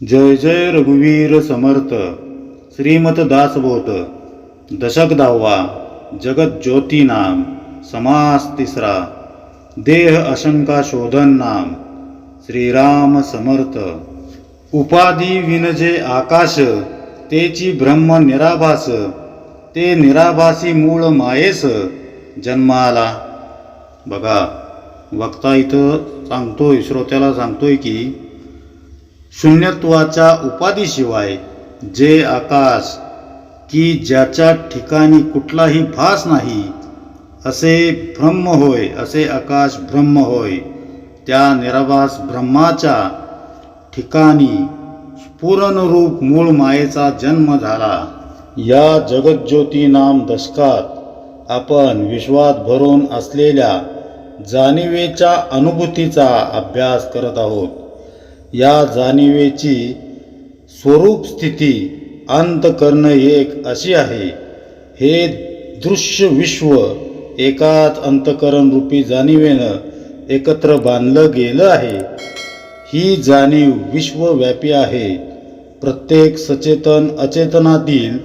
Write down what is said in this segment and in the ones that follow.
जय जय रघुवीर समर्थ. श्रीमत दासबोध. दशक 10वा. जगत ज्योती नाम. समास 3. देह अशंका शोधन नाम. श्रीराम समर्थ. उपाधी विनजे आकाश, तेची ब्रह्म निराभास, ते निराभासी मूळ मायेस जन्माला. बघा, वक्ता इथं सांगतोय, श्रोत्याला सांगतोय की शून्यत्वाच्या उपाधीशिवाय जे आकाश की ज्याच्या ठिकाणी कुठलाही भास नाही, असे ब्रह्म होय, असे आकाश ब्रह्म होय, त्या निराभास ब्रह्माच्या ठिकाणी पूर्णरूप मूळ मायेचा जन्म झाला. या जगज्योती नाम दशकात आपण विश्वात भरून असलेल्या जाणिवेच्या अनुभूतीचा अभ्यास करत आहोत. या जाणिवेची स्वरूप स्थिती अंतःकरण एक अशी आहे. हे दृश्य विश्व एकाच अंतःकरण रूपी जाणिवेनं एकत्र बांधलं गेलं आहे. ही जाणीव विश्वव्यापी आहे. प्रत्येक सचेतन अचेतनातील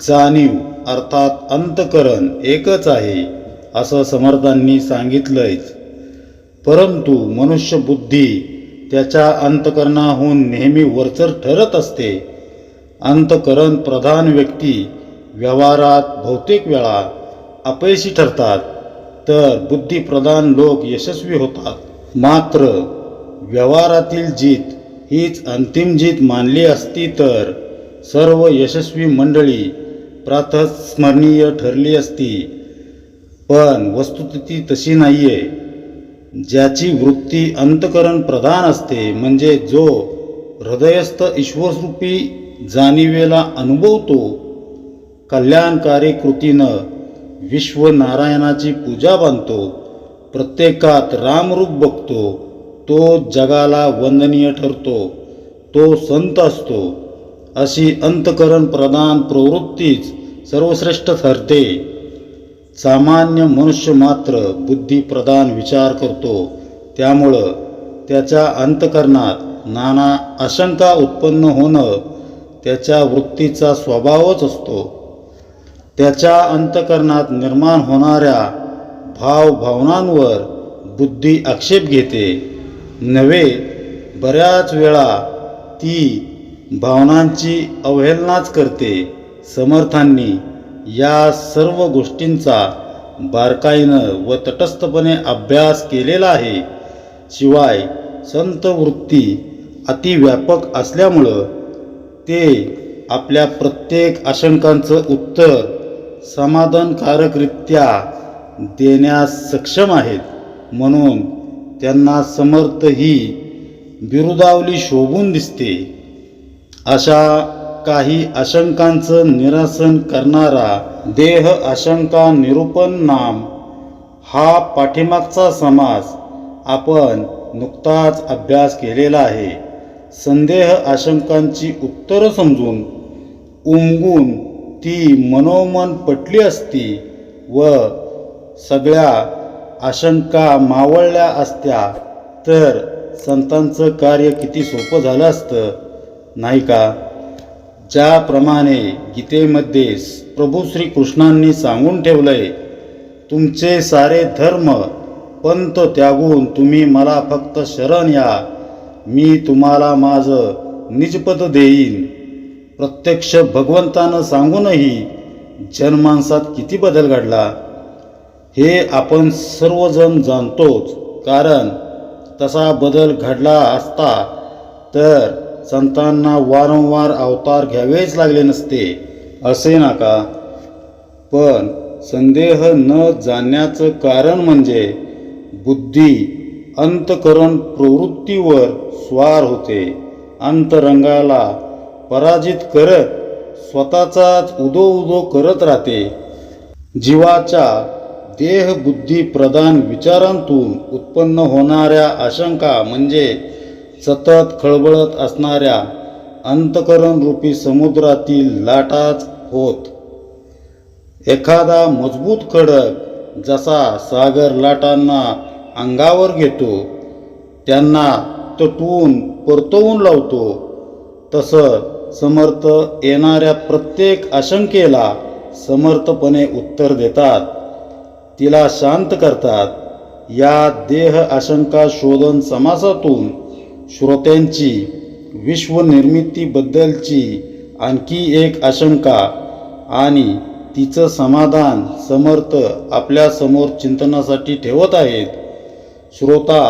जाणीव अर्थात अंतःकरण एकच आहे असं समर्थांनी सांगितलंयच. परंतु मनुष्य बुद्धी त्याच्या अंतःकरणाहून नेहमी वरचढ ठरत असते. अंतःकरण प्रधान व्यक्ती व्यवहारात बहुतेक वेळा अपयशी ठरतात, तर बुद्धिप्रधान लोक यशस्वी होतात. मात्र व्यवहारातील जीत हीच अंतिम जीत मानली असती तर सर्व यशस्वी मंडळी प्रातःस्मरणीय ठरली असती. पण वस्तुस्थिती तशी नाहीये. ज्याची वृत्ती अंतःकरण प्रधान असते, म्हणजे जो हृदयस्थ ईश्वररूपी जाणिवेला अनुभवतो, कल्याणकारी कृतीनं विश्वनारायणाची पूजा बांधतो, प्रत्येकात रामरूप बघतो, तो जगाला वंदनीय ठरतो, तो संत असतो. अशी अंतःकरण प्रधान प्रवृत्तीच सर्वश्रेष्ठ ठरते. सामान्य मनुष्य मात्र बुद्धिप्रधान विचार करतो, त्यामुळं त्याच्या अंतःकरणात नाना आशंका उत्पन्न होणं त्याच्या वृत्तीचा स्वभावच असतो. त्याच्या अंतःकरणात निर्माण होणाऱ्या भावभावनांवर बुद्धी आक्षेप घेते नव्हे, बऱ्याच वेळा ती भावनांची अवहेलनाच करते. समर्थांनी या सर्व गोष्टींचा बारकाईनं व तटस्थपणे अभ्यास केलेला आहे. शिवाय संत वृत्ती अतिव्यापक असल्यामुळं ते आपल्या प्रत्येक आशंकांचं उत्तर समाधानकारकरित्या देण्यास सक्षम आहेत. म्हणून त्यांना समर्थ ही बिरुदावली शोभून दिसते. अशा काही आशंकांचं निरसन करणारा देह आशंका निरूपण नाम हा पाठीमागचा समास आपण नुकताच अभ्यास केलेला आहे. संदेह आशंकांची उत्तरं समजून उमगून ती मनोमन पटली असती व सगळ्या आशंका मावळल्या असत्या तर संतांचं कार्य किती सोपं झालं असतं, नाही का? ज्याप्रमाणे गीतेमध्ये प्रभू श्रीकृष्णांनी सांगून ठेवलंय, तुमचे सारे धर्म पंथ त्यागून तुम्ही मला फक्त शरण या, मी तुम्हाला माझं निजपद देईन. प्रत्यक्ष भगवंतानं सांगूनही जनमानसात किती बदल घडला हे आपण सर्वजण जाणतोच. कारण तसा बदल घडला असता तर संतांना वारंवार अवतार घ्यावेच लागले नसते, असे नका. पण संदेह न जाणण्याचं कारण म्हणजे बुद्धी अंतःकरण प्रवृत्तीवर स्वार होते. अंतरंगाला पराजित करत स्वतःचाच उदो करत राहते. जीवाच्या देहबुद्धी प्रधान विचारांतून उत्पन्न होणाऱ्या आशंका म्हणजे सतत खळबळत असणाऱ्या अंतःकरण रूपी समुद्रातील लाटाच होत. एखादा मजबूत खडक जसा सागर लाटांना अंगावर घेतो, त्यांना तटवून परतवून लावतो, तसं समर्थ येणाऱ्या प्रत्येक आशंकेला समर्थपणे उत्तर देतात, तिला शांत करतात. या देह आशंका शोधन समासातून श्रोत्यांची विश्वनिर्मितीबद्दलची आणखी एक आशंका आणि तिचं समाधान समर्थ आपल्यासमोर चिंतनासाठी ठेवत आहेत. श्रोता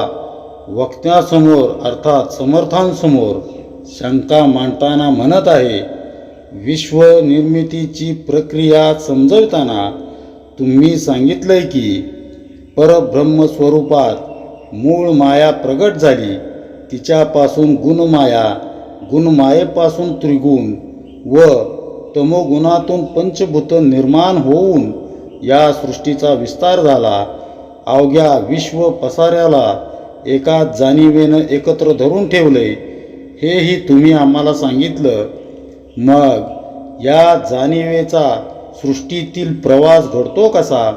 वक्त्यासमोर अर्थात समर्थांसमोर शंका मांडताना म्हणत आहे, विश्वनिर्मितीची प्रक्रिया समजवताना तुम्ही सांगितलंय की परब्रह्म स्वरूपात मूळ माया प्रगट झाली, तिच्यापासून गुणमाया, गुणमायेपासून त्रिगुण व तमोगुणातून पंचभूत निर्माण होऊन या सृष्टीचा विस्तार झाला. अवघ्या विश्व पसाऱ्याला एका जाणीवेनं एकत्र धरून ठेवले, हेही तुम्ही आम्हाला सांगितलं. मग या जाणीवेचा सृष्टीतील प्रवास घडतो कसा?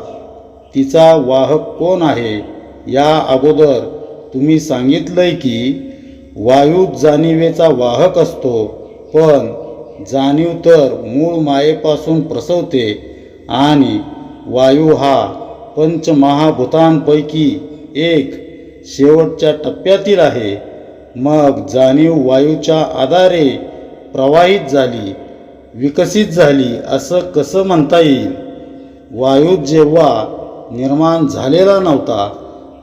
तिचा वाहक कोण आहे? या अगोदर तुम्ही सांगितलंय की वायूच जाणीवेचा वाहक असतो, पण जाणीव तर मूळ मायेपासून प्रसवते आणि वायू हा पंचमहाभूतांपैकी एक शेवटच्या टप्प्यातील आहे. मग जाणीव वायूच्या आधारे प्रवाहित झाली, विकसित झाली असं कसं म्हणता येईल? वायू जेव्हा निर्माण झालेला नव्हता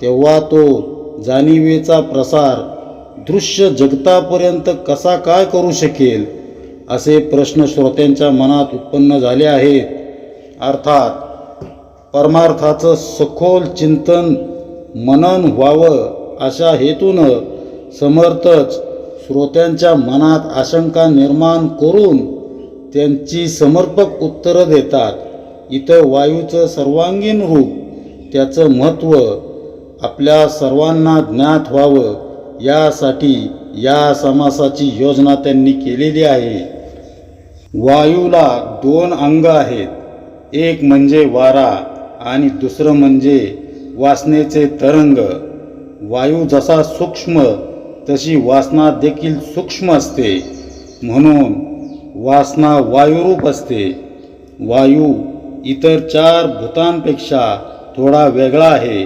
तेव्हा तो जाणीवेचा प्रसार दृश्य जगतापर्यंत कसा काय करू शकेल, असे प्रश्न श्रोत्यांच्या मनात उत्पन्न झाले आहेत. अर्थात परमार्थाचं सखोल चिंतन मनन व्हावं अशा हेतूनं समर्थच श्रोत्यांच्या मनात आशंका निर्माण करून त्यांची समर्पक उत्तरं देतात. इथं वायूचं सर्वांगीण रूप, त्याचं महत्त्व आपल्या सर्वांना ज्ञात व्हावं यासाठी या समासाची योजना त्यांनी केलेली आहे. वायूला दोन अंग आहेत, एक म्हणजे वारा आणि दुसरं म्हणजे वासनेचे तरंग. वायू जसा सूक्ष्म तशी वासना देखील सूक्ष्म असते, म्हणून वासना वायुरूप असते. वायू इतर 4 भूतांपेक्षा थोडा वेगळा आहे.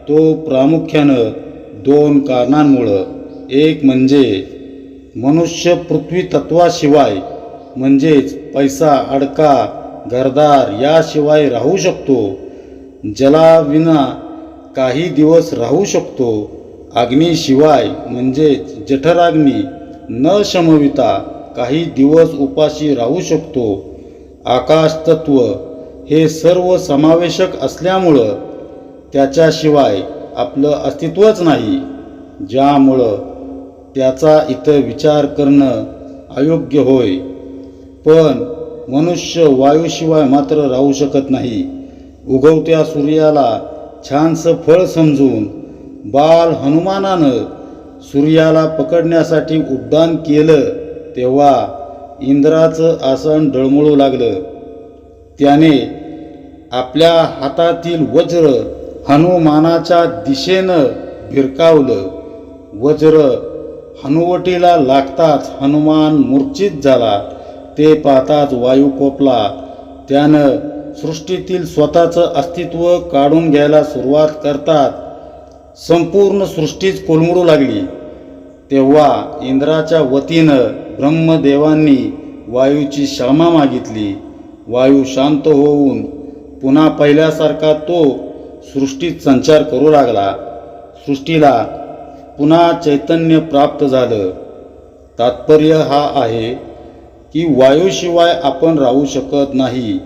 तो प्रामुख्यानं 2 कारणांमुळं. एक म्हणजे मनुष्य पृथ्वी तत्वाशिवाय म्हणजेच पैसा, अडका, घरदार याशिवाय राहू शकतो. जलाविना काही दिवस राहू शकतो. अग्नीशिवाय म्हणजेच जठराग्नी न शमविता काही दिवस उपाशी राहू शकतो. आकाश तत्व हे सर्व समावेशक असल्यामुळं त्याच्याशिवाय आपलं अस्तित्वच नाही, ज्यामुळं त्याचा इथं विचार करणं अयोग्य होय. पण मनुष्य वायूशिवाय मात्र राहू शकत नाही. उगवत्या सूर्याला छानसं फळ समजून बाल हनुमानानं सूर्याला पकडण्यासाठी उड्डाण केलं तेव्हा इंद्राचं आसन डळमळू लागलं. त्याने आपल्या हातातील वज्र हनुमानाच्या दिशेनं भिरकावलं. वज्र हनुवटीला लागताच हनुमान मूर्छित झाला. ते पाहताच वायू कोपला. त्यानं सृष्टीतील स्वतःचं अस्तित्व काढून घ्यायला सुरुवात करतात संपूर्ण सृष्टीच कोलमडू लागली. तेव्हा इंद्राच्या वतीनं ब्रह्मदेवांनी वायूची क्षमा मागितली. वायू शांत होऊन पुन्हा पहिल्यासारखा तो सृष्टीत संचार करू लागला. सृष्टीला पुन्हा चैतन्य प्राप्त झालं. तात्पर्य हा आहे की वायूशिवाय आपण राहू शकत नाही.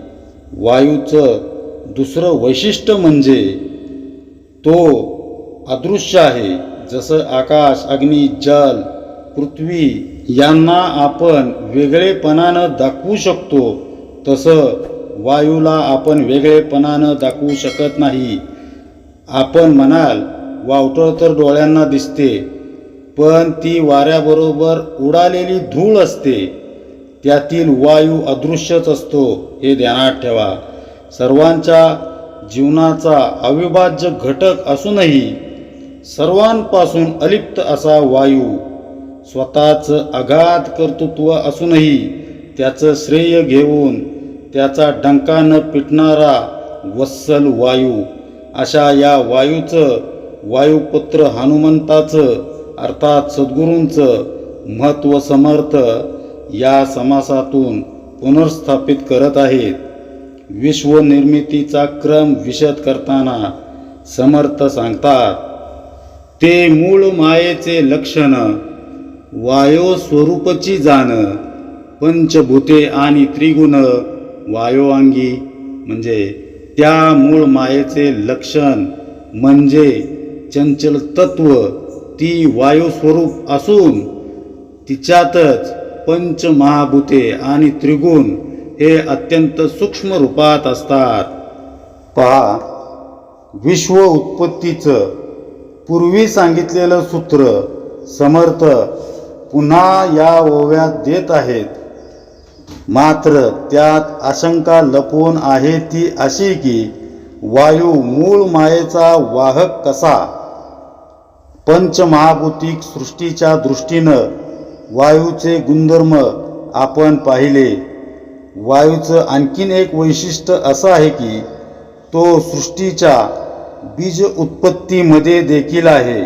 वायूचं दुसरं वैशिष्ट्य म्हणजे तो अदृश्य आहे. जसं आकाश, अग्नी, जल, पृथ्वी यांना आपण वेगळेपणानं दाखवू शकतो, तसं वायूला आपण वेगळेपणानं दाखवू शकत नाही. आपण म्हणाल वावटळ तर डोळ्यांना दिसते, पण ती वाऱ्याबरोबर उडालेली धूळ असते. त्यातील वायू अदृश्यच असतो, हे ध्यानात ठेवा. सर्वांच्या जीवनाचा अविभाज्य घटक असूनही सर्वांपासून अलिप्त असा वायू स्वतःच अगाध कर्तृत्व असूनही त्याचं श्रेय घेऊन त्याचा डंका न पिटणारा वत्सल वायू, अशा या वायूचं, वायुपुत्र हनुमंताचं अर्थात सद्गुरूंचं महत्त्व समर्थ या समासातून पुनर्स्थापित करत आहेत. विश्वनिर्मितीचा क्रम विशद करताना समर्थ सांगतात, ते मूळ मायेचे लक्षण वायो स्वरूपची जाण, पंचभूते आणि त्रिगुण वायोअंगी. म्हणजे त्या मूळ मायेचे लक्षण म्हणजे चंचल तत्व, ती वायुस्वरूप असून तिच्यातच पंचमहाभूते आणि त्रिगुण हे अत्यंत सूक्ष्म रूपात असतात. पहा, विश्व उत्पत्तीचं पूर्वी सांगितलेलं सूत्र समर्थ पुन्हा या ओव्यात देत आहेत. मात्र त्यात आशंका लपवून आहे ती अशी की वायू मूळ मायेचा वाहक कसा? पंचमहाभूतिक सृष्टीच्या दृष्टीनं वायूचे गुणधर्म आपण पाहिले. वायूचं आणखीन एक वैशिष्ट्य असं आहे की तो सृष्टीच्या बीज उत्पत्तीमध्ये देखील आहे.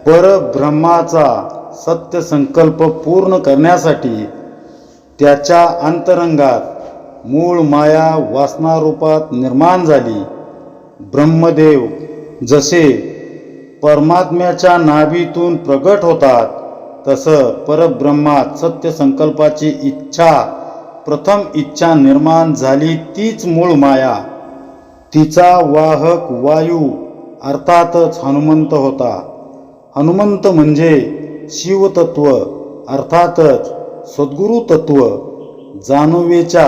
परब्रह्माचा सत्य संकल्प पूर्ण करण्यासाठी त्याच्या अंतरंगात मूळ माया वासनारूपात निर्माण झाली. ब्रह्मदेव जसे परमात्म्याच्या नाभीतून प्रगट होतात, तसं परब्रह्मात सत्य संकल्पाची इच्छा, प्रथम इच्छा निर्माण झाली तीच मूळ माया. तिचा वाहक वायू अर्थातच हनुमंत होता. हनुमंत म्हणजे शिवतत्व अर्थातच सद्गुरु तत्व. जाणुवेच्या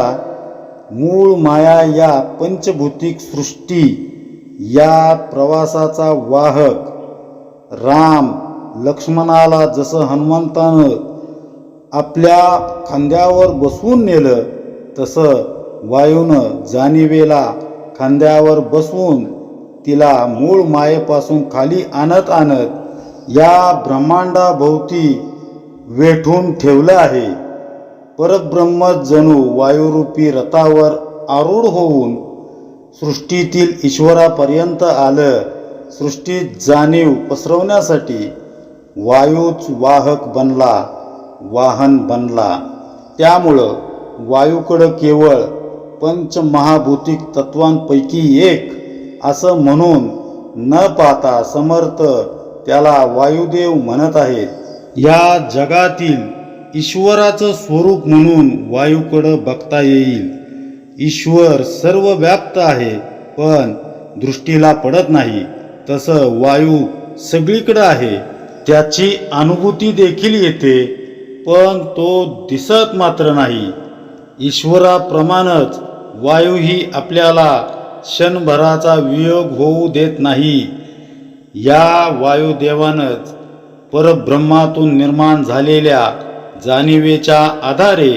मूळ माया या पंचभौतिक सृष्टी या प्रवासाचा वाहक. राम लक्ष्मणाला जसं हनुमंतानं आपल्या खांद्यावर बसवून नेलं, तसं वायूनं जाणिवेला खांद्यावर बसवून तिला मूळ मायेपासून खाली आणत आणत या ब्रह्मांडाभोवती वेठून ठेवलं आहे. परब्रह्म जणू वायुरूपी रथावर आरूढ होऊन सृष्टीतील ईश्वरापर्यंत आलं. सृष्टीत जाणीव पसरवण्यासाठी वायूच वाहक बनला, वाहन बनला. त्यामुळं वायूकडं केवळ पंचमहाभूतिक तत्वांपैकी एक असं म्हणून न पाहता समर्थ त्याला वायुदेव म्हणत आहेत. या जगातील ईश्वराचं स्वरूप म्हणून वायूकडं बघता येईल. ईश्वर सर्व व्याप्त आहे, पण दृष्टीला पडत नाही. तसं वायू सगळीकडं आहे, त्याची अनुभूती देखील येते, पण तो दिसत मात्र नाही. ईश्वराप्रमाणेच वायूही आपल्याला क्षणभराचा वियोग होऊ देत नाही. या वायुदेवानंच परब्रह्मातून निर्माण झालेल्या जाणिवेच्या आधारे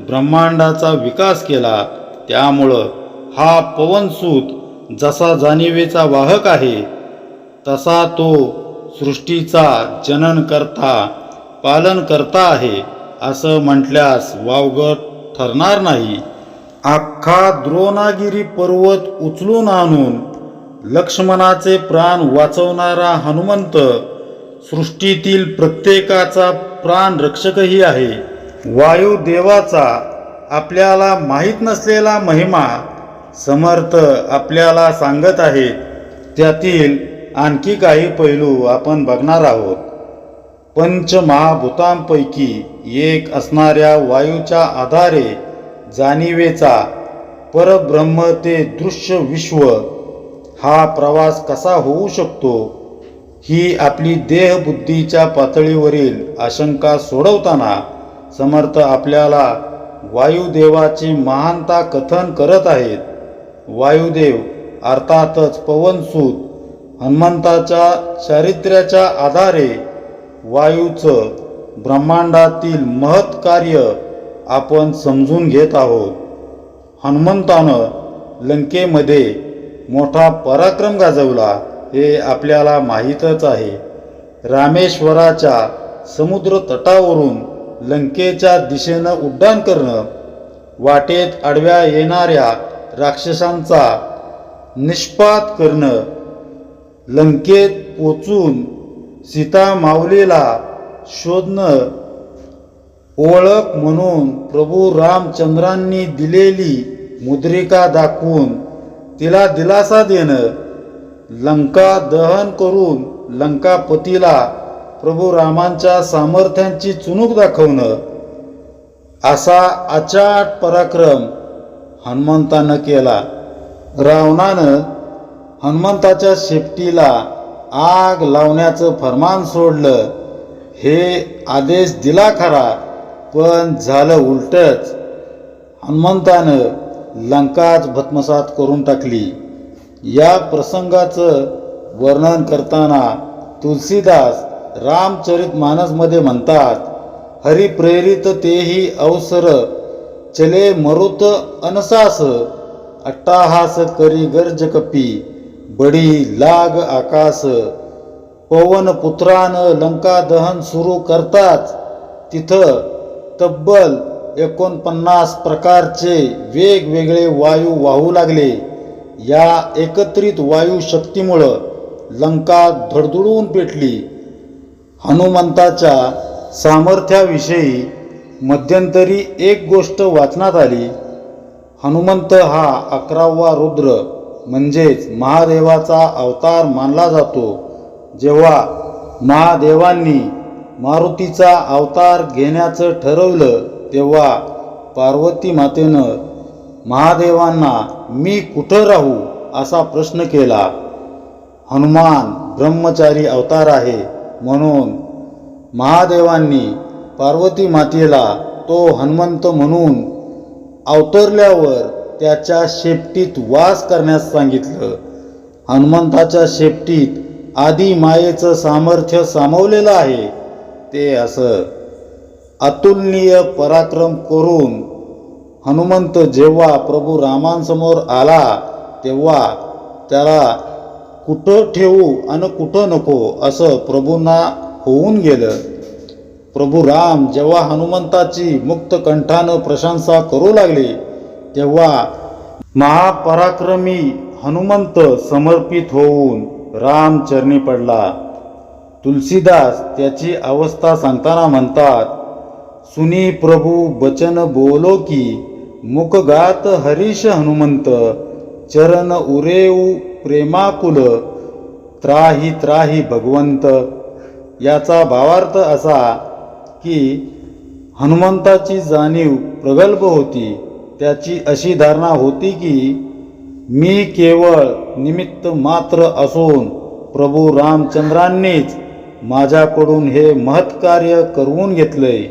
ब्रह्मांडाचा विकास केला. त्यामुळं हा पवनसूत जसा जाणिवेचा वाहक आहे, तसा तो सृष्टीचा जननकर्ता, पालनकर्ता आहे असं म्हटल्यास वावगं ठरणार नाही. अख्खा द्रोणागिरी पर्वत उचलून आणून लक्ष्मणाचे प्राण वाचवणारा हनुमंत सृष्टीतील प्रत्येकाचा प्राण रक्षकही आहे. वायुदेवाचा आपल्याला माहीत नसलेला महिमा समर्थ आपल्याला सांगत आहेत. त्यातील आणखी काही पैलू आपण बघणार आहोत. पंचमहाभूतांपैकी एक असणाऱ्या वायूच्या आधारे जाणिवेचा परब्रह्म ते दृश्य विश्व हा प्रवास कसा होऊ शकतो, ही आपली देहबुद्धीच्या पातळीवरील आशंका सोडवताना समर्थ आपल्याला वायुदेवाची महानता कथन करत आहेत. वायुदेव अर्थातच पवनसूत हनुमंताच्या चारित्र्याच्या आधारे वायूचं ब्रह्मांडातील महत् कार्य आपण समजून घेत आहोत. हनुमंतानं लंकेमध्ये मोठा पराक्रम गाजवला हे आपल्याला माहीतच आहे. रामेश्वराच्या समुद्र तटावरून लंकेच्या दिशेनं उड्डाण करणं, वाटेत आडव्या येणाऱ्या राक्षसांचा निष्पात करणं, लंकेत पोचून सीता माऊलीला शोधणं, ओळख म्हणून प्रभू रामचंद्रांनी दिलेली मुद्रिका दाखवून तिला दिलासा देणं, लंका दहन करून लंकापतीला प्रभू रामांच्या सामर्थ्यांची चुणूक दाखवणं, असा अचाट पराक्रम हनुमंतानं केला. रावणानं हनुमंताच्या शेपटीला आग लावण्याचं फरमान सोडलं. हे आदेश दिला खरा, पण झालं उलटच. हनुमंतानं लंकाच भस्मसात करून टाकली. या प्रसंगाचं वर्णन करताना तुलसीदास रामचरितमानसमध्ये म्हणतात, हरिप्रेरित तेही अवसर चले मरुत अनसास, अट्टाहास करी गर्ज कपी बडी लाग आकाश. पवन पुत्रानं लंका दहन सुरू करताच तिथं तब्बल 49 प्रकारचे वेगवेगळे वायू वाहू लागले. या एकत्रित वायू शक्तीमुळं लंका धडधडून पेटली. हनुमंताच्या सामर्थ्याविषयी मध्यंतरी एक गोष्ट वाचनात आली. हनुमंत हा 11वा रुद्र म्हणजेच महादेवाचा अवतार मानला जातो. जेव्हा महादेवांनी मारुतीचा अवतार घेण्याचं ठरवलं, तेव्हा पार्वती मातेनं महादेवांना मी कुठं राहू असा प्रश्न केला. हनुमान ब्रह्मचारी अवतार आहे म्हणून महादेवांनी पार्वती मातेला तो हनुमंत म्हणून अवतरल्यावर त्याच्या शेपटीत वास करण्यास सांगितलं. हनुमंताच्या शेपटीत आदी मायेचं सामर्थ्य सामावलेलं आहे. ते असं अतुलनीय पराक्रम करून हनुमंत जेव्हा प्रभू रामांसमोर आला, तेव्हा त्याला कुठं ठेवू आणि कुठं नको असं प्रभूंना होऊन गेलं. प्रभू राम जेव्हा हनुमंताची मुक्त कंठानं प्रशंसा करू लागले, तेव्हा महापराक्रमी हनुमंत समर्पित होऊन रामचरणी पडला. तुलसीदास त्याची अवस्था सांगताना म्हणतात, सुनी प्रभू बचन बोलो की मुख गात हरीश हनुमंत, चरण उरेऊ प्रेमाकुल त्राही त्राही भगवंत. याचा भावार्थ असा की हनुमंताची जाणीव प्रगल्भ होती. त्याची अशी धारणा होती की मी केवळ निमित्त मात्र असून प्रभू रामचंद्रांनीच माझ्याकडून हे महत्कार्य करवून घेतलंय.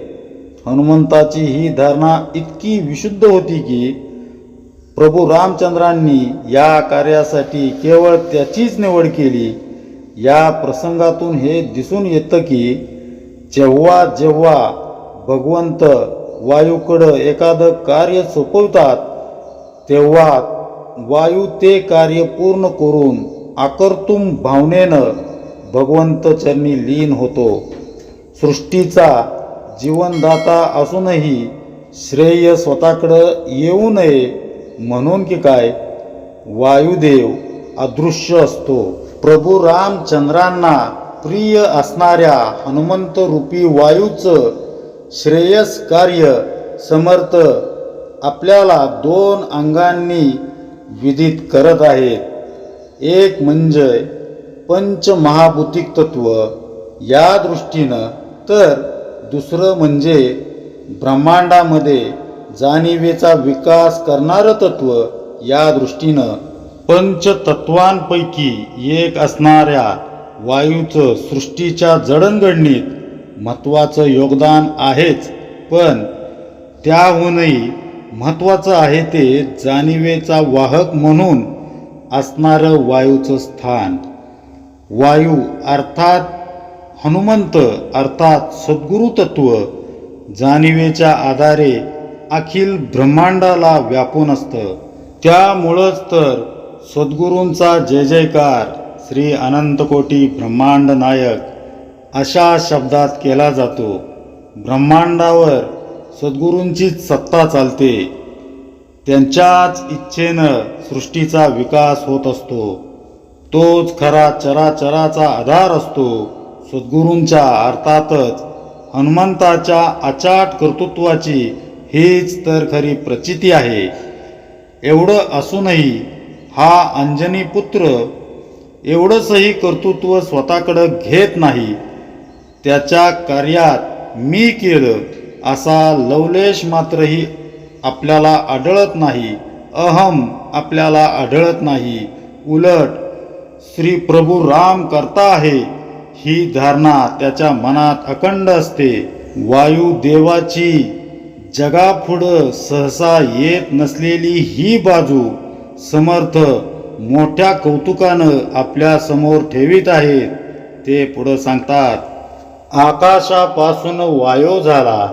हनुमंताची ही धारणा इतकी विशुद्ध होती की प्रभू रामचंद्रांनी या कार्यासाठी केवळ त्याचीच निवड केली. या प्रसंगातून हे दिसून येतं की जेव्हा जेव्हा भगवंत वायूकडं एखादं कार्य सोपवतात, तेव्हा वायू ते कार्य पूर्ण करून आकर्तुम भावनेनं भगवंत चरणी लीन होतो. सृष्टीचा जीवनदाता असूनही श्रेय स्वतःकडं येऊ नये म्हणून की काय वायुदेव अदृश्य असतो. प्रभू रामचंद्रांना प्रिय असणाऱ्या हनुमंत रूपी वायूचं श्रेयस कार्य समर्थ आपल्याला 2 अंगांनी विदित करत आहेत. एक म्हणजे पंचमहाभूतिक तत्व या दृष्टीनं, तर दुसरं म्हणजे ब्रह्मांडामध्ये जाणिवेचा विकास करणारं तत्व या दृष्टीनं. पंचतत्वांपैकी एक असणाऱ्या वायूचं सृष्टीच्या जडणघडणीत महत्त्वाचं योगदान आहेच, पण त्याहूनही महत्त्वाचं आहे ते जाणिवेचा वाहक म्हणून असणारं वायूचं स्थान. वायू अर्थात हनुमंत अर्थात सद्गुरु तत्व जाणिवेच्या आधारे अखिल ब्रह्मांडाला व्यापून असतं. त्यामुळंच तर सद्गुरूंचा जय जयकार श्री अनंतकोटी ब्रह्मांड नायक अशा शब्दात केला जातो. ब्रह्मांडावर सद्गुरूंचीच सत्ता चालते. त्यांच्याच इच्छेनं सृष्टीचा विकास होत असतो. तोच खरा चराचराचा आधार असतो. सद्गुरूंच्या अर्थातच हनुमंताच्या अचाट कर्तृत्वाची हीच तर खरी प्रचिती आहे. एवढं असूनही हा अंजनी पुत्र एवढंचही कर्तृत्व स्वतःकडं घेत नाही. त्याच्या कार्यात मी केलं असा लवलेश मात्रही आपल्याला आढळत नाही. अहम आपल्याला आढळत नाही. उलट श्री प्रभू राम करता आहे ही धारणा त्याच्या मनात अखंड असते. वायुदेवाची जगापुढं सहसा येत नसलेली ही बाजू समर्थ मोठ्या कौतुकानं आपल्या समोर ठेवीत आहेत. ते पुढं सांगतात, आकाशापासून वायू झाला,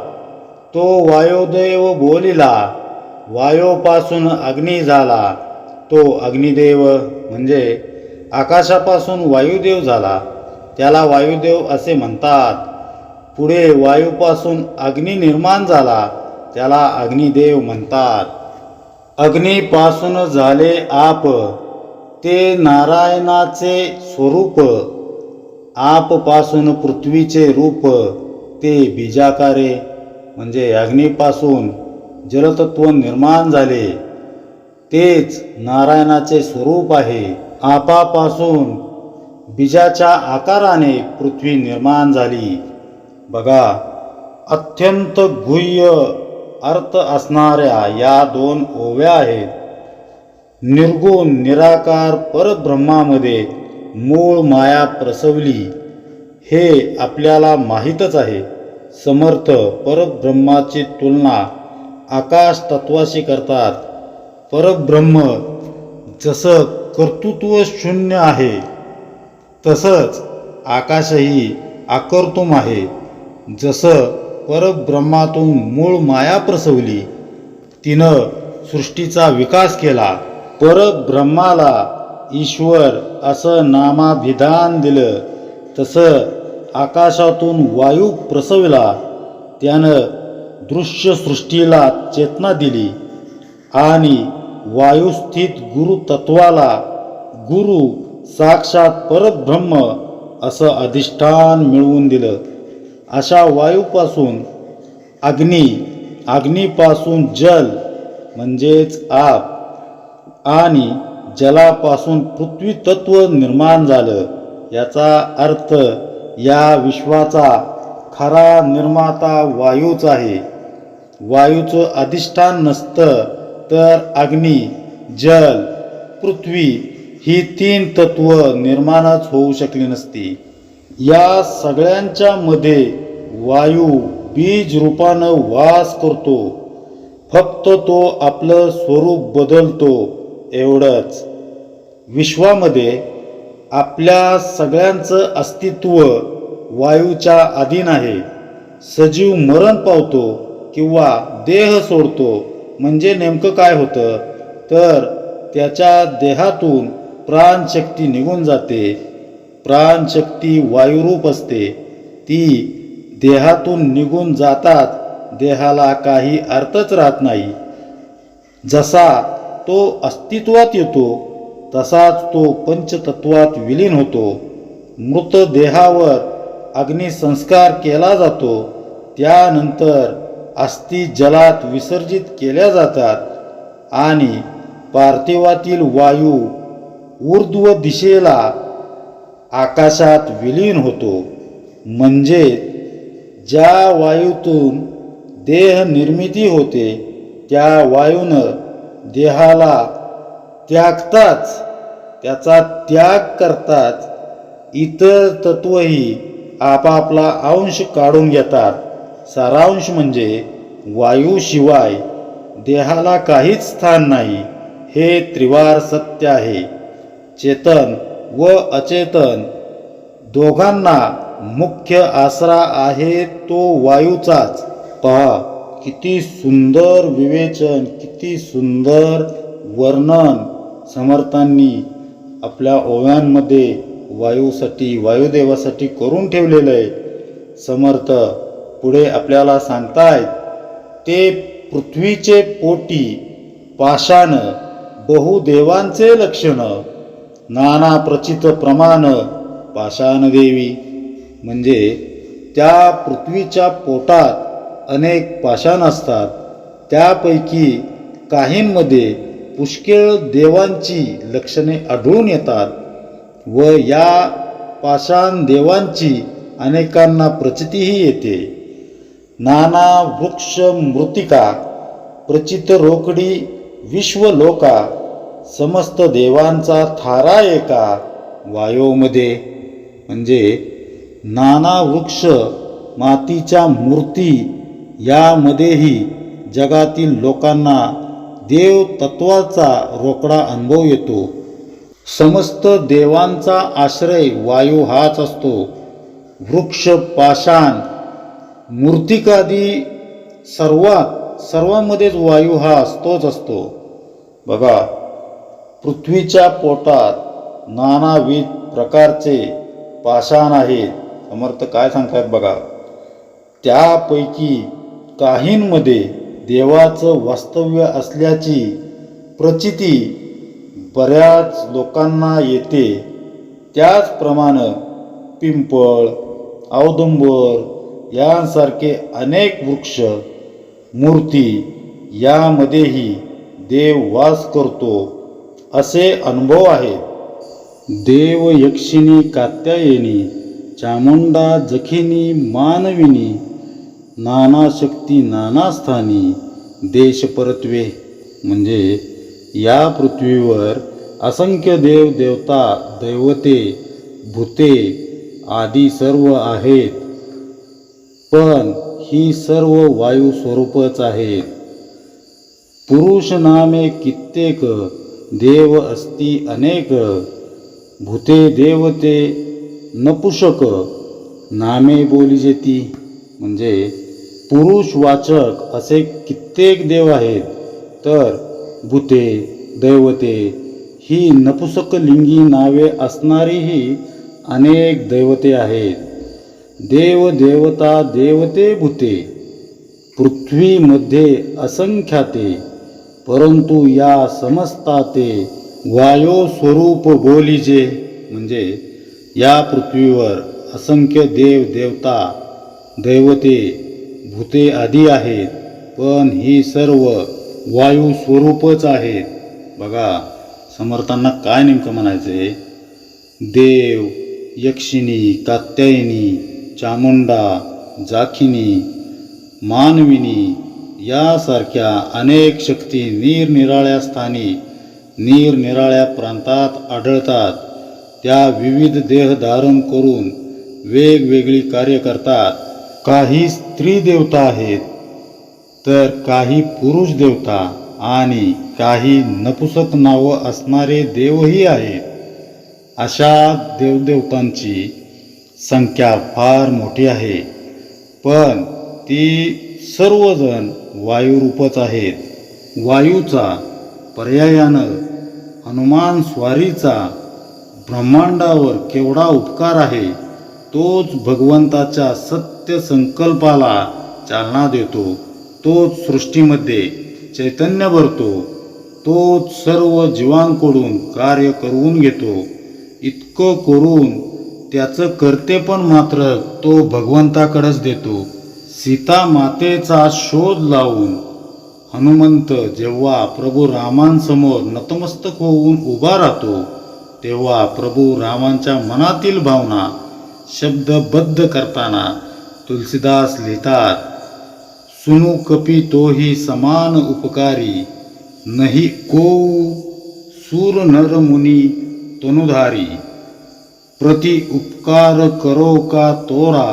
तो वायुदेव बोलिला. वायूपासून अग्नी झाला, तो अग्निदेव म्हणजे आकाशापासून वायुदेव झाला, त्याला वायुदेव असे म्हणतात. पुढे वायूपासून अग्नी निर्माण झाला, त्याला अग्निदेव म्हणतात. अग्नीपासून झाले आप, ते नारायणाचे स्वरूप. आपपासून पृथ्वीचे रूप, ते बीजाकारे म्हणजे अग्नीपासून जलतत्व निर्माण झाले, तेच नारायणाचे स्वरूप आहे. आपापासून बीजाच्या आकाराने पृथ्वी निर्माण झाली. बघा, अत्यंत गुह्य अर्थ असणाऱ्या या दोन ओव्या आहेत. निर्गुण निराकार परब्रह्मामध्ये मूळ माया प्रसवली हे आपल्याला माहीतच आहे. समर्थ परब्रह्माची तुलना आकाश तत्वाशी करतात. परब्रह्म जसं कर्तृत्व शून्य आहे तसंच आकाशही अकर्तुम आहे. जसं परब्रह्मातून मूळ माया प्रसवली, तिनं सृष्टीचा विकास केला. परब्रह्माला ईश्वर असं नामाभिधान दिलं. तसं आकाशातून वायू प्रसवला, त्यानं दृश्य सृष्टीला चेतना दिली आणि वायुस्थित गुरु तत्वाला गुरु साक्षात परब्रह्म असं अधिष्ठान मिळवून दिलं. अशा वायूपासून अग्नी, अग्नीपासून जल म्हणजेच आप आणि जलापासून पृथ्वी तत्व निर्माण झालं. याचा अर्थ या विश्वाचा खरा निर्माता वायूच आहे. वायूचं अधिष्ठान नसतं तर अग्नी, जल, पृथ्वी ही तीन तत्व निर्माणच होऊ शकली नसती. या सगळ्यांच्या मध्ये वायू बीज रूपानं वास करतो. फक्त तो आपलं स्वरूप बदलतो एवढंच. विश्वामध्ये आपल्या सगळ्यांचं अस्तित्व वायूच्या अधीन आहे. सजीव मरण पावतो किंवा देह सोडतो म्हणजे नेमकं काय होतं तर त्याच्या देहातून प्राणशक्ती निघून जाते. प्राणशक्ती वायुरूप असते. ती देहातून निघून जातात देहाला काही अर्थच राहत नाही. जसा तो अस्तित्वात येतो तसाच तो पंचतत्वात विलीन होतो. मृतदेहावर अग्निसंस्कार केला जातो. त्यानंतर अस्थी जलात विसर्जित केल्या जातात आणि पार्थिवातील वायू ऊर्ध्व दिशेला आकाशात विलीन होतो. म्हणजे ज्या वायूतून देह निर्मिती होते त्या वायूनं देहाला त्यागताच, त्याचा त्याग करताच इतर तत्वही आपापला अंश काढून घेतात. सारांश म्हणजे वायूशिवाय देहाला काहीच स्थान नाही. हे त्रिवार सत्य आहे. चेतन व अचेतन दोघांना मुख्य आसरा आहे तो वायूचाच. पहा किती सुंदर विवेचन, किती सुंदर वर्णन समर्थांनी आपल्या ओव्यांमध्ये वायूसाठी, वायुदेवासाठी करून ठेवलेलं आहे. समर्थ पुढे आपल्याला सांगतायत, ते पृथ्वीचे पोटी पाषाण बहुदेवांचे लक्षण, नाना प्रचित प्रमाण पाषाण देवी. म्हणजे त्या पृथ्वीच्या पोटात अनेक पाषाण असतात. त्यापैकी काहींमध्ये पुष्कळ देवांची लक्षणे आढळून येतात व या पाषाण देवांची अनेकांना प्रचितीही येते. नाना वृक्ष मृतिका प्रचित रोकडी विश्वलोका, समस्त देवांचा थारा एका वायोमध्ये. म्हणजे नाना वृक्ष मातीच्या मूर्ती यामध्येही जगातील लोकांना देव तत्वाचा रोकडा अनुभव येतो. समस्त देवांचा आश्रय वायू हाच असतो. वृक्ष पाषाण मूर्तिकादी सर्वांमध्येच वायू हा असतो. बघा, पृथ्वीच्या पोटात नानाविध प्रकारचे पाषाण आहेत. समर्थ काय सांगतात बघा, त्यापैकी काहींमध्ये देवाचं वास्तव्य असल्याची प्रचिती बऱ्याच लोकांना येते. त्याचप्रमाणे पिंपळ, औदुंबर यांसारखे अनेक वृक्ष मूर्ती यामध्येही देव वास करतो असे अनुभव आहेत. देव यक्षिणी कात्यायनी चामुंडा जखिनी मानविनी, नाना शक्ती नाना स्थानी देश परत्वे. म्हणजे या पृथ्वीवर असंख्य देव देवता दैवते भूते आदी सर्व आहेत, पण ही सर्व वायू स्वरूपच आहेत. पुरुष नामे कित्येक देव अस्ति अनेक, भूते देवते नपुषक नामे बोलिजेती. म्हणजे पुरुषवाचक असे कित्येक देव आहेत, तर भूते दैवते ही नपुसकलिंगी नावे असणारीही अनेक दैवते आहेत. देव देवता देवते भूते पृथ्वीमध्ये असंख्याते, परंतु या समस्ताते वायो स्वरूप बोलिजे. म्हणजे या पृथ्वीवर असंख्य देव देवता दैवते भूते आदी आहेत, पण ही सर्व वायू स्वरूपच आहेत. बघा, समर्थांना काय नेमकं म्हणायचे, देव यक्षिणी कात्यायनी चामुंडा जाखिनी मानविनी यासारख्या अनेक शक्ती निरनिराळ्या स्थानी निरनिराळ्या प्रांतात आढळतात. त्या विविध देह धारण करून वेगवेगळी कार्य करतात. काही स्त्री देवता आहेत, तर काही पुरुष देवता आणि काही नपुसक नावं असणारे देवही आहेत. अशा देवदेवतांची संख्या फार मोठी आहे, पण ती सर्वजण वायुरूपच आहेत. वायूचा पर्यायानं हनुमान स्वारीचा ब्रह्मांडावर केवढा उपकार आहे, तोच भगवंताच्या सत्य संकल्पाला चालना देतो, तोच सृष्टीमध्ये चैतन्य भरतो, तोच सर्व जीवांकडून कार्य करवून घेतो. इतकं करून त्याचं कर्तेपण मात्र तो भगवंताकडेच देतो. सीता मातेचा शोध लावून हनुमंत जेव्हा प्रभू रामांसमोर नतमस्तक होऊन उभा राहतो, तेव्हा प्रभू रामांच्या मनातील भावना शब्दबद्ध करताना तुलसीदास लिहितात, सुनु कपी तोही समान उपकारी, नहीं को सूर नर मुनी तनुधारी, प्रति उपकार करो का तोरा,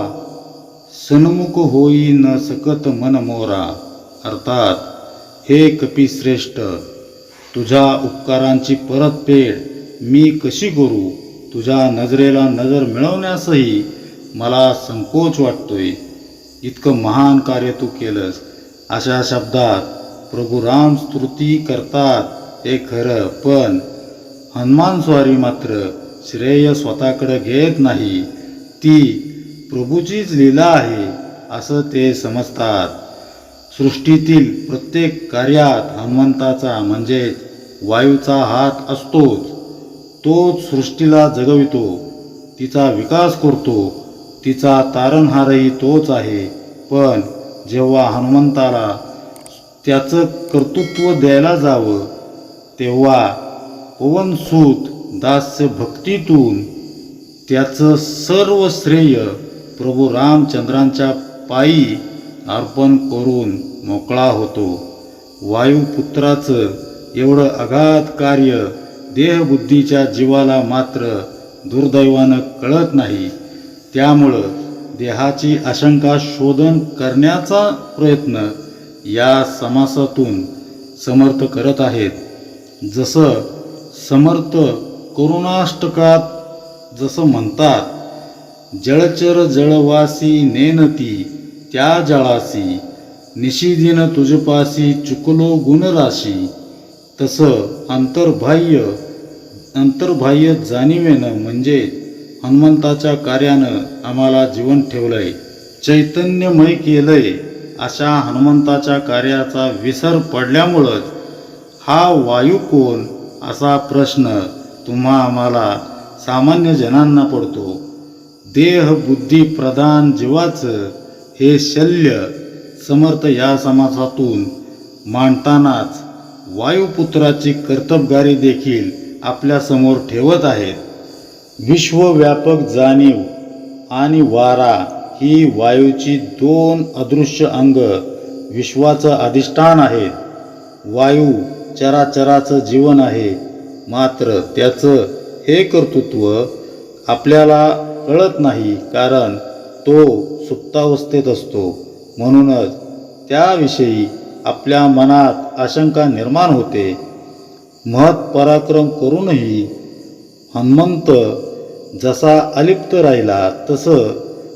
सन्मुख होई न सकत मन मोरा. अर्थात, हे कपिश्रेष्ठ, तुझ्या उपकारांची परतफेड मी कशी करू? तुझ्या नजरेला नजर मिळवण्यासही मला संकोच वाटतोय. इतकं महान कार्य तू केलंस. अशा शब्दात प्रभू राम स्तुती करतात हे खरं, पण हनुमान स्वारी मात्र श्रेय स्वतःकडे घेत नाही, ती प्रभूचीच लीला आहे असं ते समजतात. सृष्टीतील प्रत्येक कार्यात हनुमंताचा म्हणजेच वायूचा हात असतोच. तोच सृष्टीला जगवितो, तिचा विकास करतो, तिचा तारणहारही तोच आहे. पण जेव्हा हनुमंताला त्याचं कर्तृत्व द्यायला जावं तेव्हा पवनसूत दास्य भक्तीतून त्याचं सर्व श्रेय प्रभू रामचंद्रांच्या पायी अर्पण करून मोकळा होतो. वायुपुत्राचं एवढं अगाध कार्य देहबुद्धीच्या जीवाला मात्र दुर्दैवानं कळत नाही. त्यामुळं देहाची आशंका शोधन करण्याचा प्रयत्न या समासातून समर्थ करत आहेत. जसं समर्थ करुणाष्टकात जसं म्हणतात, जळचर जळवासी नेनती त्या जळासी, निशिदिन तुझपासी चुकलो गुणराशी. तसं अंतर्बाह्य जाणीवेनं म्हणजे हनुमंताच्या कार्यानं आम्हाला जीवन ठेवलंय, चैतन्यमय केलंय. अशा हनुमंताच्या कार्याचा विसर पडल्यामुळंच हा वायू कोण असा प्रश्न तुम्हा आम्हाला सामान्य जनांना पडतो. देह बुद्धी प्रधान जीवाचं हे शल्य समर्थ या समासातून मांडतानाच वायुपुत्राची कर्तबगारी देखील आपल्यासमोर ठेवत आहेत. विश्वव्यापक जाणीव आणि वारा ही वायूची दोन अदृश्य अंग विश्वाचं अधिष्ठान आहेत. वायू चराचराचं जीवन आहे, मात्र त्याचं हे कर्तृत्व आपल्याला कळत नाही, कारण तो सुप्तावस्थेत असतो. म्हणूनच त्याविषयी आपल्या मनात आशंका निर्माण होते. महत्पराक्रम करूनही हनुमंत जसा अलिप्त राहिला, तसं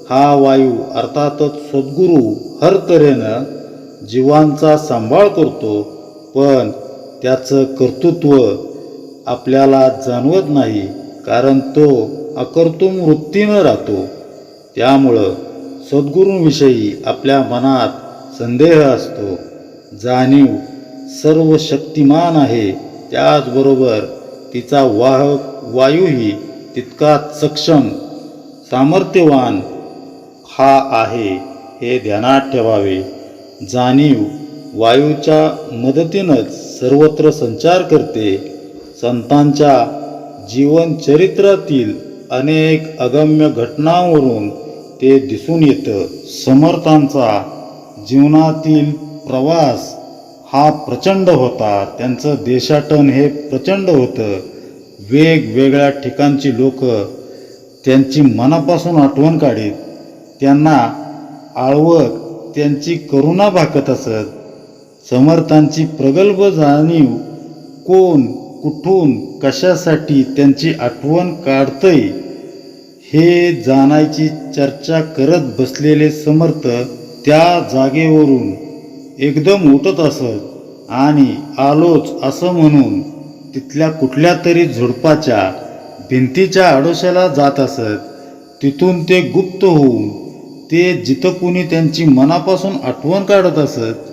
हा वायू अर्थातच सद्गुरू हर तऱ्हेनं जीवांचा सांभाळ करतो, पण त्याचं कर्तृत्व आपल्याला जाणवत नाही, कारण तो अकर्तृ वृत्तीनं राहतो. त्यामुळं सद्गुरूंविषयी आपल्या मनात संदेह असतो. जाणीव सर्व शक्तिमान आहे, त्याचबरोबर तिचा वाहक वायूही तितकाच सक्षम सामर्थ्यवान हा आहे, हे ध्यानात ठेवावे. जाणीव वायूच्या मदतीनंच सर्वत्र संचार करते. संतांच्या जीवनचरित्रातील अनेक अगम्य घटनांवरून ते दिसून येतं. समर्थांचा जीवनातील प्रवास हा प्रचंड होता. त्यांचं देशाटन हे प्रचंड होतं. वेगवेगळ्या ठिकाणची लोक त्यांची मनापासून आठवण काढीत, त्यांना आळवत त्यांची करुणा भाकत असत. समर्थांची प्रगल्भ जाणीव कोण, कुठून, कशासाठी त्यांची आठवण काढतंय हे जाणायची चर्चा करत बसलेले समर्थ त्या जागेवरून एकदम उठत असत आणि आलोच असं म्हणून तिथल्या कुठल्या तरी झुडपाच्या भिंतीच्या आडोशाला जात असत. तिथून ते गुप्त होऊन ते जिथं कुणी त्यांची मनापासून आठवण काढत असत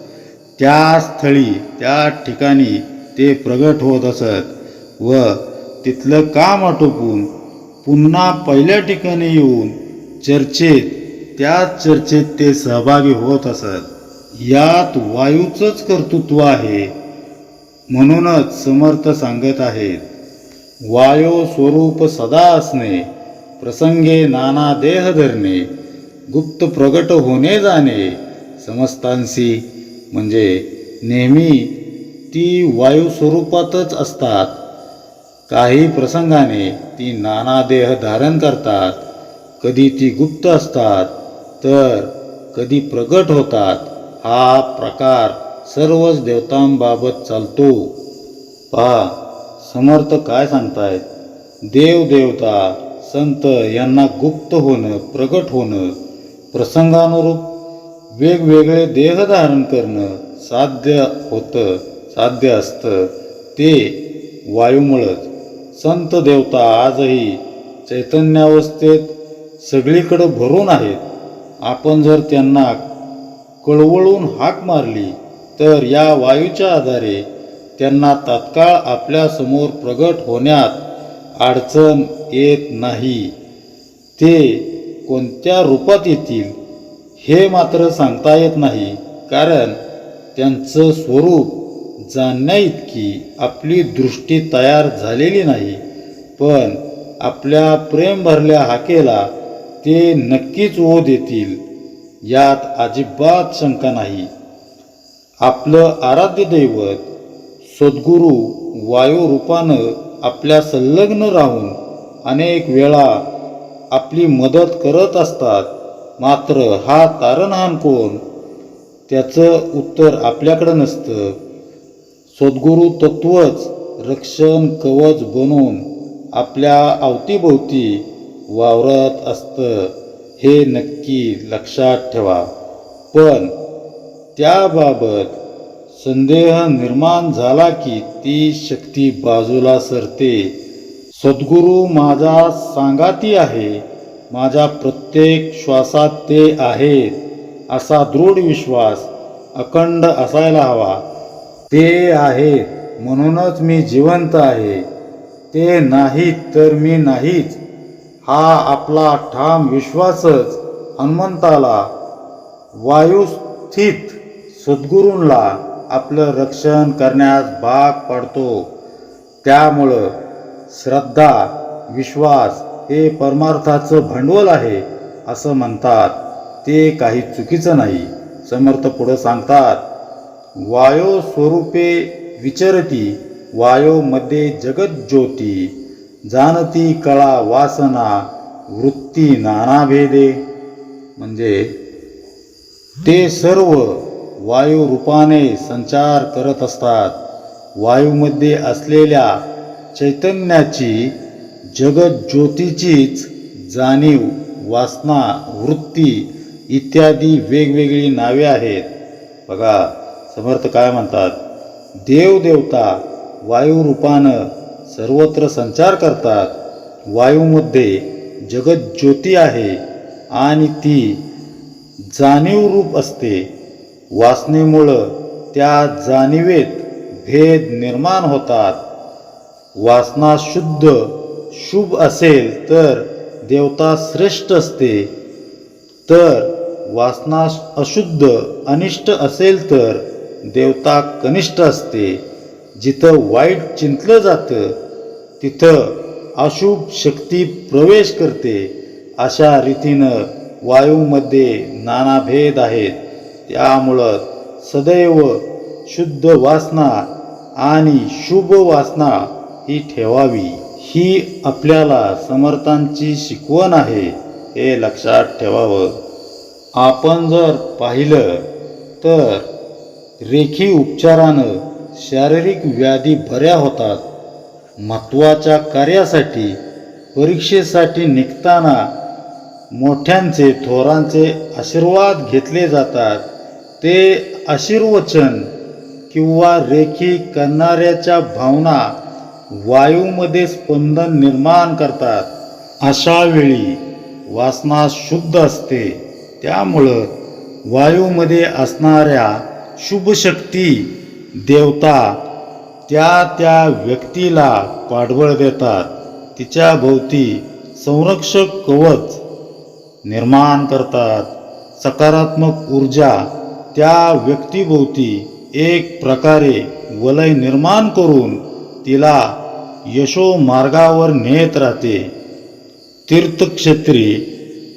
त्या स्थळी, त्या ठिकाणी ते प्रगट होत असत व तिथलं काम आटोपून पुन्हा पहिल्या ठिकाणी येऊन त्याच चर्चेत ते सहभागी होत असत. यात वायूचंच कर्तृत्व आहे. म्हणूनच समर्थ सांगत आहेत, वायो स्वरूप सदा असणे, प्रसंगे नाना देह धरणे, गुप्त प्रगट होणे जाणे. समस्तांशी म्हणजे नेहमी ती वायू स्वरूपातच असतात. काही प्रसंगाने ती नाना देह धारण करतात. कधी ती गुप्त असतात तर कधी प्रगट होतात. हा प्रकार सर्वच देवतांबाबत चालतो. पहा समर्थ काय सांगतायत. देव देवता संत यांना गुप्त होणं, प्रगट होणं, प्रसंगानुरूप वेगवेगळे देह धारण करणं साध्य असतं ते वायूमुळंच. संत देवता आजही चैतन्यावस्थेत सगळीकडे भरून आहेत. आपण जर त्यांना कळवळून हाक मारली तर या वायूच्या आधारे त्यांना तात्काळ आपल्यासमोर प्रगट होण्यात अडचण येत नाही. ते कोणत्या रूपात येतील हे मात्र सांगता येत नाही, कारण त्यांचं स्वरूप जाणण्याइतकी आपली दृष्टी तयार झालेली नाही. पण आपल्या प्रेम भरल्या हाकेला ते नक्कीच ओ देतील, यात अजिबात शंका नाही. आपलं आराध्य दैवत सद्गुरू वायू रूपानं आपल्या संलग्न राहून अनेक वेळा आपली मदत करत असतात. मात्र हा तारणहाण कोण, त्याचं उत्तर आपल्याकडं नसतं. सद्गुरू तत्वच रक्षण कवच बनून आपल्या अवतीभोवती वावरत असतं, हे नक्की लक्षात ठेवा. पण त्याबाबत संदेह निर्माण झाला की ती शक्ती बाजूला सरते. सद्गुरू माझा सांगाती आहे, माझ्या प्रत्येक श्वासात ते आहेत, असा दृढ विश्वास अखंड असायला हवा. ते आहेत म्हणूनच मी जिवंत आहे, ते नाहीत तर मी नाहीच, हा आपला ठाम विश्वासच हनुमंताला वायुस्थित सद्गुरूंला आपलं रक्षण करण्यास भाग पाडतो. त्यामुळं श्रद्धा विश्वास हे परमार्थाचं भांडवल आहे असं म्हणतात, ते काही चुकीचं नाही. समर्थ पुढं सांगतात, वायो स्वरूपे विचरती वायोमध्ये जगज्योती, जाणती कळा वासना वृत्ती नानाभेदे. म्हणजे ते सर्व वायू रूपाने संचार करत असतात. वायूमध्ये असलेल्या चैतन्याची जगज्योतीचीच जाणीव वासना वृत्ती इत्यादी वेगवेगळी नावे आहेत. बघा समर्थ काय म्हणतात, देवदेवता वायू रूपानं सर्वत्र संचार करतात. वायूमध्ये जगज्योती आहे आणि ती जाणीव रूप असते. वासनेमुळं त्या जाणीवेत भेद निर्माण होतात. वासना शुद्ध शुभ असेल तर देवता श्रेष्ठ असते, तर वासना अशुद्ध अनिष्ट असेल तर देवता कनिष्ठ असते. जिथं वाईट चिंतलं जातं तिथं अशुभ शक्ती प्रवेश करते. अशा रीतीनं वायूमध्ये नाना भेद आहेत. त्यामुळं सदैव शुद्ध वासना आणि शुभ वासना ही ठेवावी, ही आपल्याला समर्थांची शिकवण आहे, हे लक्षात ठेवावं. आपण जर पाहिलं तर रेखी उपचारानं शारीरिक व्याधी बऱ्या होतात. महत्त्वाच्या कार्यासाठी परीक्षेसाठी निघताना मोठ्यांचे थोरांचे आशीर्वाद घेतले जातात. ते आशीर्वचन किंवा रेखी करणाऱ्याच्या भावना वायूमध्ये स्पंदन निर्माण करतात. अशा वेळी वासना शुद्ध असते. त्यामुळं वायूमध्ये असणाऱ्या शुभ शक्ती देवता त्या त्या व्यक्तीला पाठबळ देतात. तिच्या भोवती संरक्षक कवच निर्माण करतात. सकारात्मक ऊर्जा त्या व्यक्तीभोवती एक प्रकारे वलय निर्माण करून तिला यशो मार्गावर नेत राहते. तीर्थक्षेत्री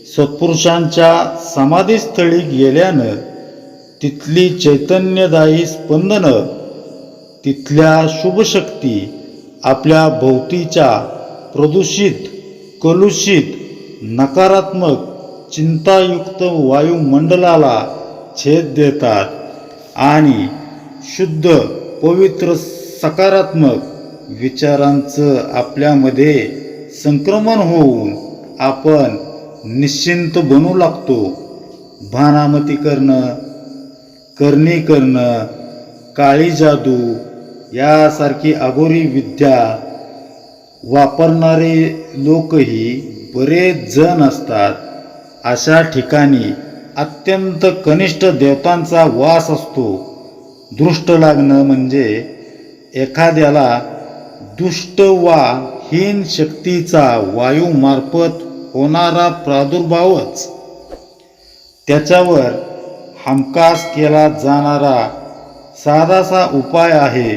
सत्पुरुषांच्या समाधीस्थळी गेल्यानं तिथली चैतन्यदायी स्पंदनं, तिथल्या शुभशक्ती आपल्या भोवतीच्या प्रदूषित कलुषित नकारात्मक चिंतायुक्त वायुमंडलाला छेद देतात आणि शुद्ध पवित्र सकारात्मक विचारांचं आपल्यामध्ये संक्रमण होऊन आपण निश्चिंत बनू लागतो. भानामती करणं, करणी करणं, काळी जादू यासारखी अघोरी विद्या वापरणारे लोकही बरेच जण असतात. अशा ठिकाणी अत्यंत कनिष्ठ देवतांचा वास असतो. दृष्ट लागणं म्हणजे एखाद्याला दुष्ट वा हीन शक्तीचा वायूमार्फत होणारा प्रादुर्भावच. त्याच्यावर हमखास केला जाणारा साधासा उपाय आहे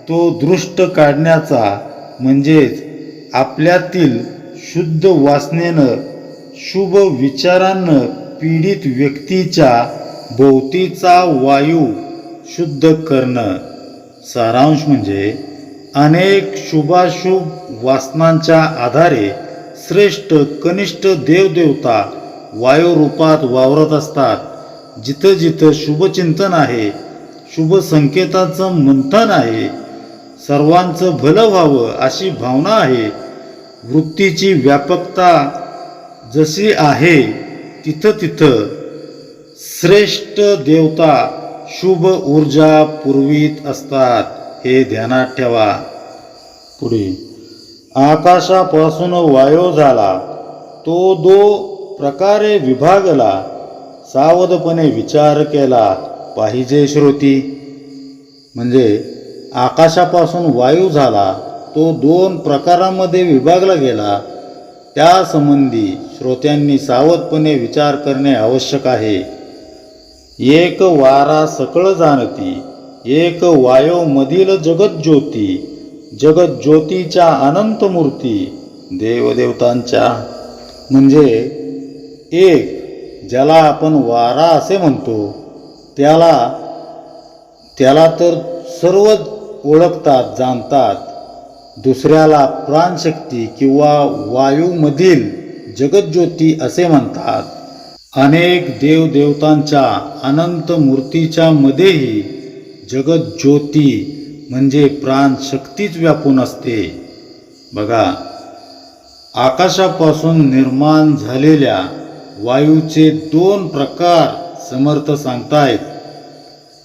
तो दृष्ट काढण्याचा, म्हणजेच आपल्यातील शुद्ध वासनेनं शुभ विचारांनं पीडित व्यक्तीच्या भोवतीचा वायू शुद्ध करणं. सारांश म्हणजे अनेक शुभाशुभ वासनांच्या आधारे श्रेष्ठ कनिष्ठ देवदेवता वायुरूपात वावरत असतात. जिथं जिथं शुभचिंतन आहे, शुभ संकेताचं मंथन आहे, सर्वांचं भलं व्हावं अशी भावना आहे, वृत्तीची व्यापकता जशी आहे, तिथं तिथं श्रेष्ठ देवता शुभ ऊर्जा पुरवीत असतात. हे ध्यानात ठेवा. पुढे आकाशापासून वायू झाला, तो दो प्रकारे विभागला, सावधपणे विचार केला पाहिजे श्रोती. म्हणजे आकाशापासून वायू झाला, तो 2 प्रकारांमध्ये विभागला गेला. त्या संबंधी श्रोत्यांनी सावधपणे विचार करणे आवश्यक आहे. एक वारा सकळ जाणती, एक वायोमधील जगज्योती, जगज्योतीच्या अनंत मूर्ती देवदेवतांच्या. म्हणजे एक ज्याला आपण वारा असे म्हणतो त्याला तर सर्व ओळखतात, जाणतात. दुसऱ्याला प्राणशक्ती किंवा वायूमधील जगज्योती असे म्हणतात. अनेक देवदेवतांच्या अनंत मूर्तीच्या मध्येही जगज्योती म्हणजे प्राणशक्तीच व्यापून असते. बघा, आकाशापासून निर्माण झालेल्या वायूचे 2 प्रकार समर्थ सांगतायत.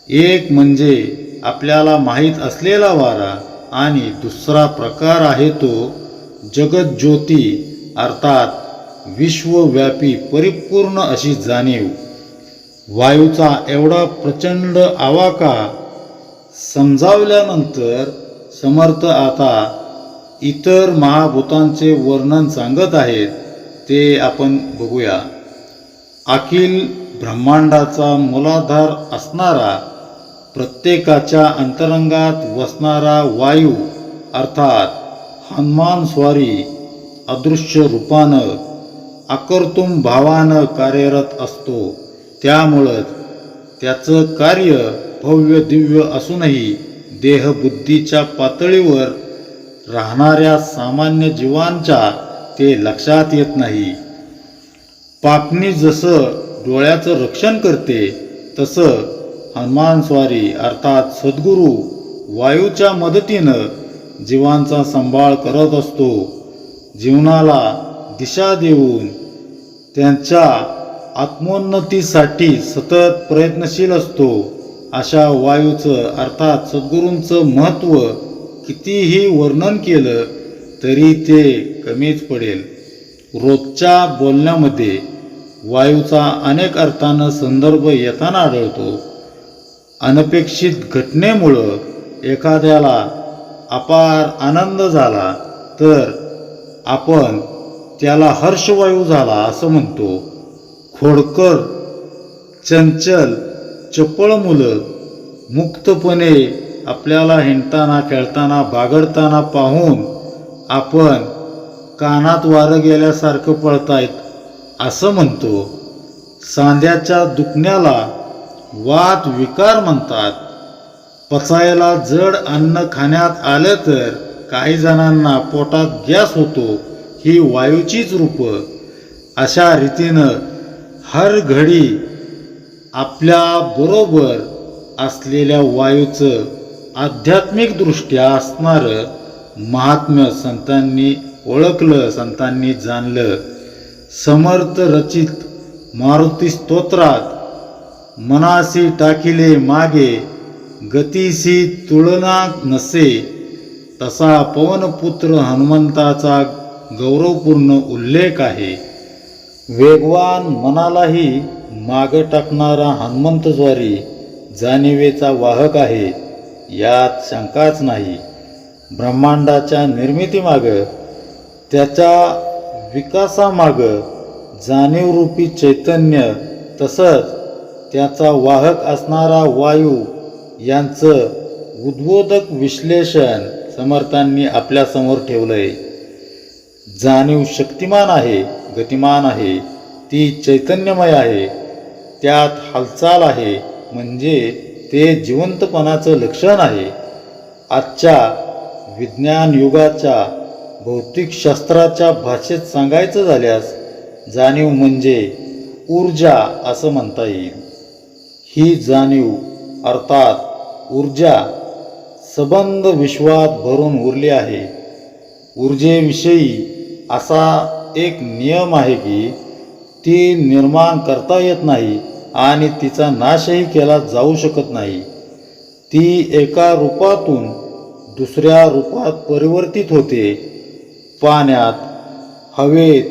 एक म्हणजे आपल्याला माहीत असलेला वारा आणि दुसरा प्रकार आहे तो जगज्योती, अर्थात विश्वव्यापी परिपूर्ण अशी जाणीव. वायूचा एवढा प्रचंड आवाका समजावल्यानंतर समर्थ आता इतर महाभूतांचे वर्णन सांगत आहेत. ते आपण बघूया. अखिल ब्रह्मांडाचा मूलाधार असणारा, प्रत्येकाच्या अंतरंगात वसणारा वायू अर्थात हनुमान स्वारी अदृश्य रूपानं आकर्तुम भावानं कार्यरत असतो. त्यामुळंच त्याचं कार्य भव्य दिव्य असूनही देहबुद्धीच्या पातळीवर राहणाऱ्या सामान्य जीवांच्या ते लक्षात येत नाही. पापणी जसं डोळ्याचं रक्षण करते तसं हनुमान स्वारी अर्थात सद्गुरू वायूच्या मदतीनं जीवांचा सांभाळ करत असतो. जीवनाला दिशा देऊन त्यांच्या आत्मोन्नतीसाठी सतत प्रयत्नशील असतो. अशा वायूचं अर्थात सद्गुरूंचं महत्त्व कितीही वर्णन केलं तरी ते कमीच पडेल. रोजच्या बोलण्यामध्ये वायूचा अनेक अर्थानं संदर्भ येताना आढळतो. अनपेक्षित घटनेमुळं एखाद्याला अपार आनंद झाला तर आपण त्याला हर्षवायू झाला असं म्हणतो. खोडकर, चंचल, चपळ मुलं मुक्तपणे आपल्याला हिंडताना, खेळताना, बागडताना पाहून आपण कानात वारं गेल्यासारखं पळतायत असं म्हणतो. सांध्याच्या दुखण्याला वात विकार म्हणतात. पचायला जड अन्न खाण्यात आलं तर काही जणांना पोटात गॅस होतो. ही वायूचीच रूपं. अशा रीतीनं हर घडी आपल्या बरोबर असलेल्या वायूचं आध्यात्मिकदृष्ट्या असणारं महात्म्य संतांनी ओळखलं, संतांनी जाणलं. समर्थ रचित मारुती स्तोत्रात मनासी टाकिले मागे, गतीसी तुलना नसे, तसा पवनपुत्र हनुमंताचा गौरवपूर्ण उल्लेख आहे. वेगवान मनालाही मागे टाकणारा हनुमंतज्वारी जाणिवेचा वाहक आहे, यात शंकाच नाही. ब्रह्मांडाच्या निर्मितीमागं, त्याच्या विकासामागं जाणीवरूपी चैतन्य तसंच त्याचा वाहक असणारा वायू यांचं उद्बोधक विश्लेषण समर्थांनी आपल्यासमोर ठेवलंय. जाणीव शक्तिमान आहे, गतिमान आहे, ती चैतन्यमय आहे, त्यात हालचाल आहे, म्हणजे ते जिवंतपणाचं लक्षण आहे. आजच्या विज्ञान युगाच्या भौतिकशास्त्राच्या भाषेत सांगायचं झाल्यास जाणीव म्हणजे ऊर्जा असं म्हणता येईल. ही जाणीव अर्थात ऊर्जा सबंध विश्वात भरून उरली आहे. ऊर्जेविषयी असा एक नियम आहे की ती निर्माण करता येत नाही आणि तिचा नाशही केला जाऊ शकत नाही. ती एका रूपातून दुसऱ्या रूपात परिवर्तित होते. पाण्यात, हवेत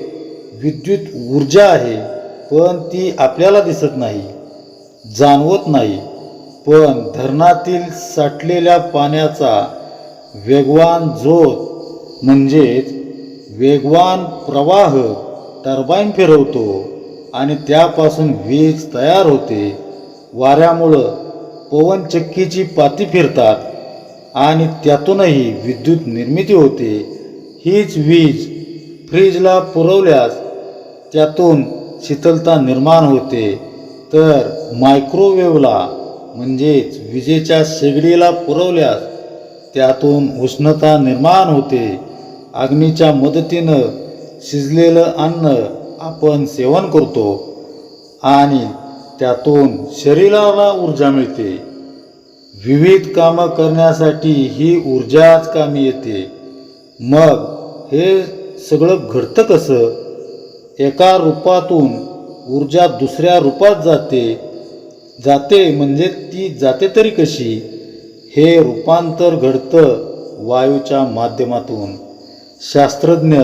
विद्युत ऊर्जा आहे, पण ती आपल्याला दिसत नाही, जाणवत नाही. पण धरणातील साठलेल्या पाण्याचा वेगवान झोत म्हणजेच वेगवान प्रवाह टर्बाईन फिरवतो आणि त्यापासून वीज तयार होते. वाऱ्यामुळं पवनचक्कीची पाती फिरतात आणि त्यातूनही विद्युत निर्मिती होते. हीच वीज फ्रीजला पुरवल्यास त्यातून शीतलता निर्माण होते, तर मायक्रोवेव्हला म्हणजेच विजेच्या शेगडीला पुरवल्यास त्यातून उष्णता निर्माण होते. अग्नीच्या मदतीनं शिजलेलं अन्न आपण सेवन करतो आणि त्यातून शरीराला ऊर्जा मिळते. विविध कामं करण्यासाठी ही ऊर्जाच कामी येते. मग हे सगळं घडतं कसं? एका रूपातून ऊर्जा दुसऱ्या रूपात जाते म्हणजे ती जाते तरी कशी? हे रूपांतर घडतं वायूच्या माध्यमातून. शास्त्रज्ञ,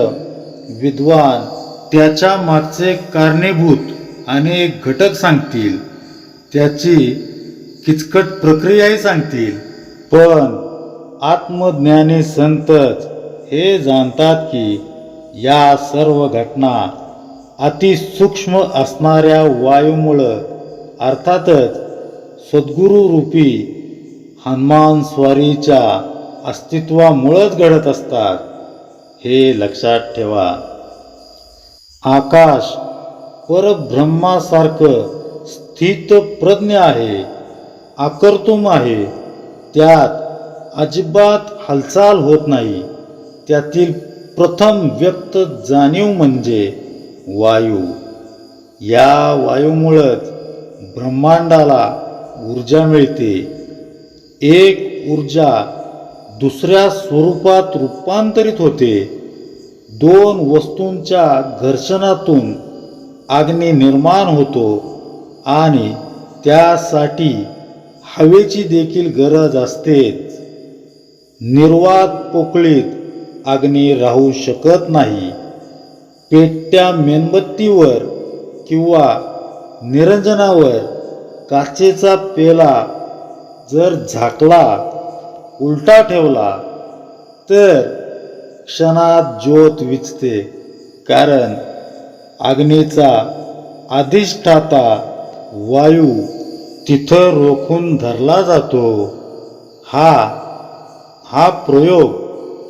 विद्वान त्याच्या मागचे कारणीभूत अनेक घटक सांगतील, त्याची किचकट प्रक्रियाही सांगतील, पण आत्मज्ञानी संतच हे जाणतात की या सर्व घटना अतिसूक्ष्म असणाऱ्या वायूमुळं अर्थातच सद्गुरूरूपी हनुमान स्वारीच्या अस्तित्वामुळंच घडत असतात, हे लक्षात ठेवा. आकाश परब्रह्मासारखं स्थितप्रज्ञ आहे, आकर्तुम आहे. त्यात अजिबात हालचाल होत नाही. त्यातील प्रथम व्यक्त जाणीव म्हणजे वायू. या वायूमुळंच ब्रह्मांडाला ऊर्जा मिळते. एक ऊर्जा दुसऱ्या स्वरूपात रूपांतरित होते. दोन वस्तूंच्या घर्षणातून अग्नी निर्माण होतो आणि त्यासाठी हवेची देखील गरज असतेच. निर्वात पोकळीत अग्नी राहू शकत नाही. पेटत्या मेणबत्तीवर किंवा निरंजनावर काचेचा पेला जर झाकला, उलटा ठेवला तर क्षणात ज्योत विझते, कारण अग्नीचा अधिष्ठाता वायू तिथं रोखून धरला जातो. हा प्रयोग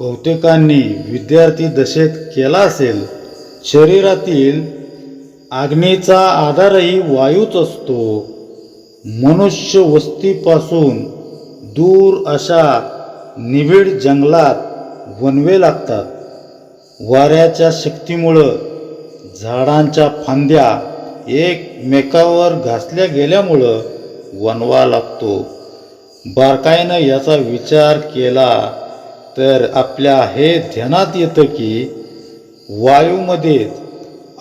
बहुतेकांनी विद्यार्थी दशेत केला असेल. शरीरातील अग्नीचा आधारही वायूच असतो. मनुष्य वस्तीपासून दूर अशा निबिड जंगलात वणवे लागतात. वाऱ्याच्या शक्तीमुळं झाडांच्या फांद्या एकमेकावर घासल्या गेल्यामुळं वणवा लागतो. बारकाईनं याचा विचार केला तर आपल्या हे ध्यानात येतं की वायूमध्येच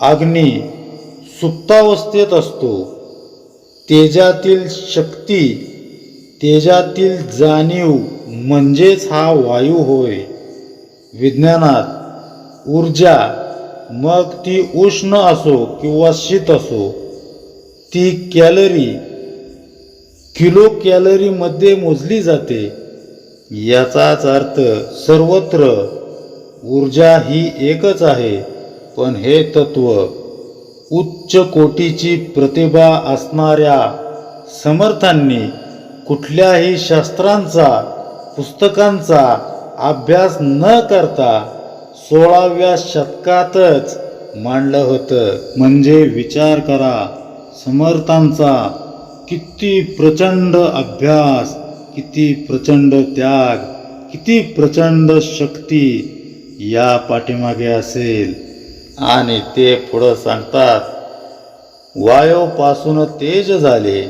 अग्नी सुप्तावस्थेत असतो. तेजातील शक्ती, तेजातील जाणीव म्हणजेच हा वायू होय. विज्ञानात ऊर्जा, मग ती उष्ण असो किंवा शीत असो, ती किलो कॅलरीमध्ये मोजली जाते. याचाच अर्थ सर्वत्र ऊर्जा ही एकच आहे. पण हे तत्व उच्च कोटीची प्रतिभा असणाऱ्या समर्थांनी कुठल्याही शास्त्रांचा, पुस्तकांचा अभ्यास न करता 16व्या शतकातच मांडलं होतं. म्हणजे विचार करा, समर्थांचा किती प्रचंड अभ्यास, किती प्रचंड त्याग, किती प्रचंड शक्ती या पाठीमागे असेल. आणि ते पुढं सांगतात, वायूपासून तेज झाले,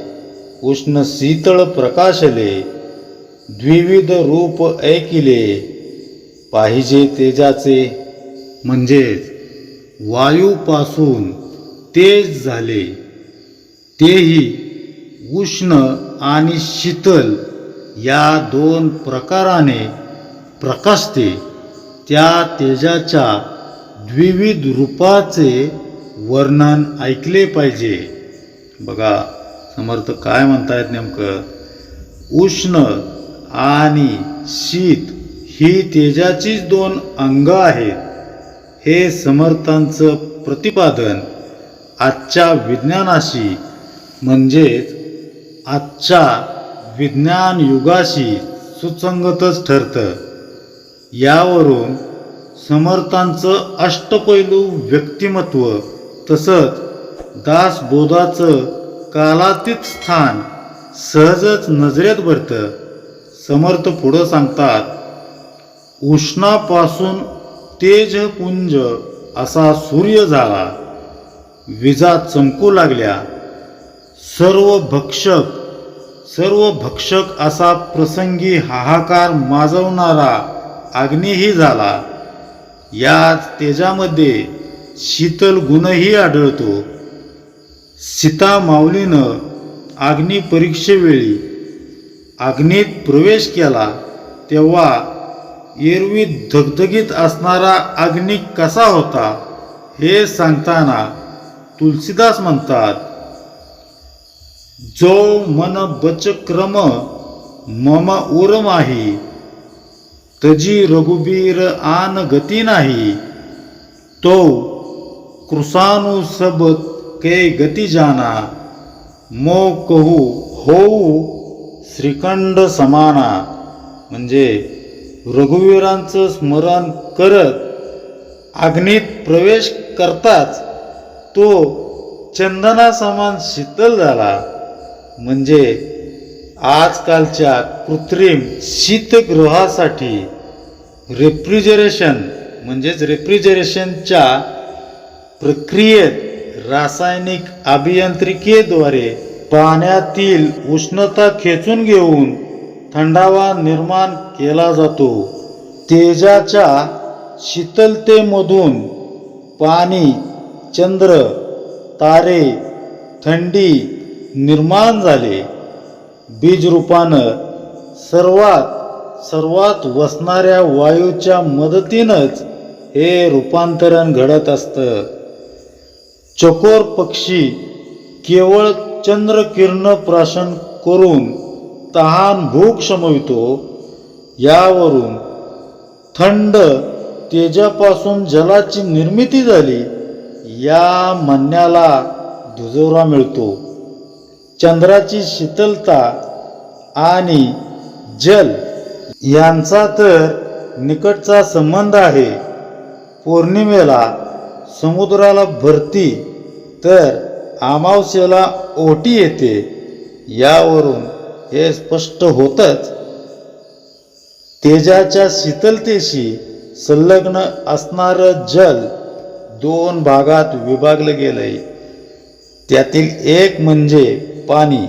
उष्ण शीतळ प्रकाशले, द्विविध रूप ऐकिले पाहिजे तेजाचे. म्हणजेच वायूपासून तेज झाले, तेही उष्ण आणि शीतल या दोन प्रकाराने प्रकाशते. त्या तेजाच्या द्विविध रूपाचे वर्णन ऐकले पाहिजे. बघा समर्थ काय म्हणतायत नेमकं, उष्ण आणि शीत ही तेजाचीच दोन अंग आहेत. हे समर्थांचं प्रतिपादन आजच्या विज्ञानाशी, म्हणजेच आजच्या विज्ञान युगाशी सुसंगतच ठरतं. यावरून समर्थांचं अष्टपैलू व्यक्तिमत्व तसंच दासबोधाचं कालातीत स्थान सहजच नजरेत भरतं. समर्थ पुढं सांगतात, उष्णापासून तेजपुंज असा सूर्य झाला, विजा चमकू लागल्या, सर्व भक्षक असा प्रसंगी हाहाकार माजवणारा अग्नीही झाला. याच तेजामध्ये शीतल गुणही आढळतो. सीता माऊलीनं अग्नी परीक्षेवेळी अग्नीत प्रवेश केला तेव्हा एरवी धगधगीत असणारा अग्नी कसा होता हे सांगताना तुलसीदास म्हणतात, जो मन बचक्रम मम उरमाही, तजी रघुबीर आन गती नाही, तो कृसानु सब के गती जाना, मो कहू होऊ श्रीखंड समाना. म्हणजे रघुवीरांचं स्मरण करत अग्नीत प्रवेश करताच तो चंदनासमान शीतल झाला. म्हणजे आजकालच्या कृत्रिम शीतगृहासाठी रेफ्रिजरेशनच्या प्रक्रियेत रासायनिक अभियांत्रिकीद्वारे पाण्यातील उष्णता खेचून घेऊन थंडावा निर्माण केला जातो. तेजाच्या शीतलतेमधून पाणी, चंद्र, तारे, थंडी निर्माण झाले. बीजरूपानं सर्वात वसणाऱ्या वायूच्या मदतीनंच हे रूपांतरण घडत असतं. चकोर पक्षी केवळ चंद्रकिरण प्राशन करून तहान भूक शमवितो. यावरून थंड तेजापासून जलाची निर्मिती झाली या म्हणण्याला दुजोरा मिळतो. चंद्राची शीतलता आणि जल यांचा तर निकटचा संबंध आहे. पौर्णिमेला समुद्राला भरती तर अमावास्येला ओटी येते. यावरून हे स्पष्ट होतच. तेजाच्या शीतलतेशी संलग्न असणारं जल दोन भागात विभागलं गेलंय. त्यातील एक म्हणजे पाणी,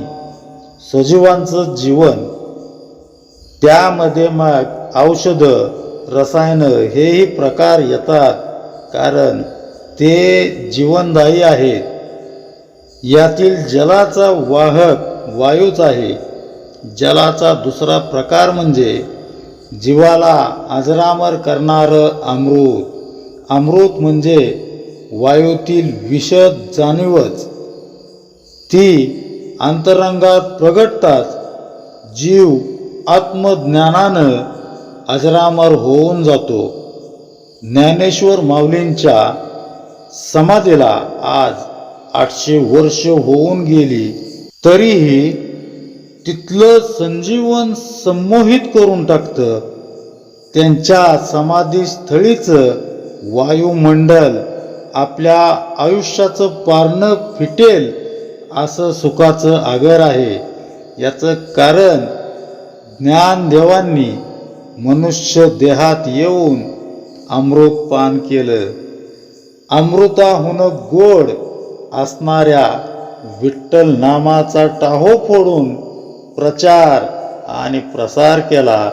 सजीवांचं जीवन. त्यामध्ये मग औषधं, रसायनं हेही प्रकार येतात, कारण ते जीवनदायी आहेत. यातील जलाचा वाहक वायूच आहे. जलाचा दुसरा प्रकार म्हणजे जीवाला अजरामर करणारं अमृत. अमृत म्हणजे वायूतील विशद जाणीवच. ती अंतरंगात प्रगटताच जीव आत्मज्ञानानं अजरामर होऊन जातो. ज्ञानेश्वर माऊलींच्या समाधीला आज 800 वर्ष होऊन गेली, तरीही तिथलं संजीवन संमोहित करून टाकतं. त्यांच्या समाधीस्थळीचं वायुमंडल आपल्या आयुष्याचं पारणं फिटेल असं सुखाचं आगर आहे. याचं कारण ज्ञानदेवांनी मनुष्य देहात येऊन अमृत पान केलं. अमृताहून गोड असणाऱ्या विठ्ठल नामाचा टाहो फोडून प्रचार आणि प्रसार केला.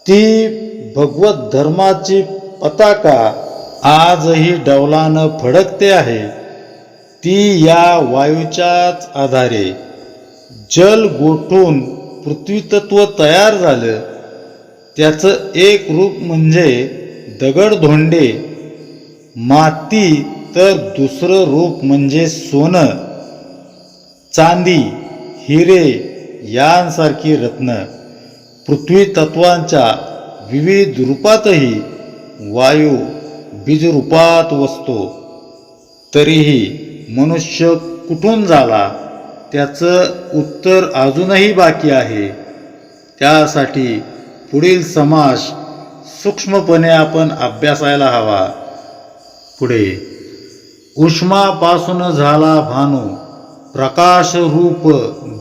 ती भगवत धर्माची पताका आजही डौलानं फडकते आहे. ती या वायूच्याच आधारे. जल गोठून पृथ्वीतत्व तयार झालं. त्याचं एक रूप म्हणजे दगडधोंडे, माती, तर दुसरं रूप म्हणजे सोनं, चांदी, हिरे यांसारखी रत्न. पृथ्वी तत्वांच्या विविध रूपातही वायू बीजरूपात वसतो. तरीही मनुष्य कुठून झाला त्याचं उत्तर अजूनही बाकी आहे. त्यासाठी पुढील समास सूक्ष्मपणे आपण अभ्यासायला हवा. पुढे, उष्मापासून झाला भानू, प्रकाश रूप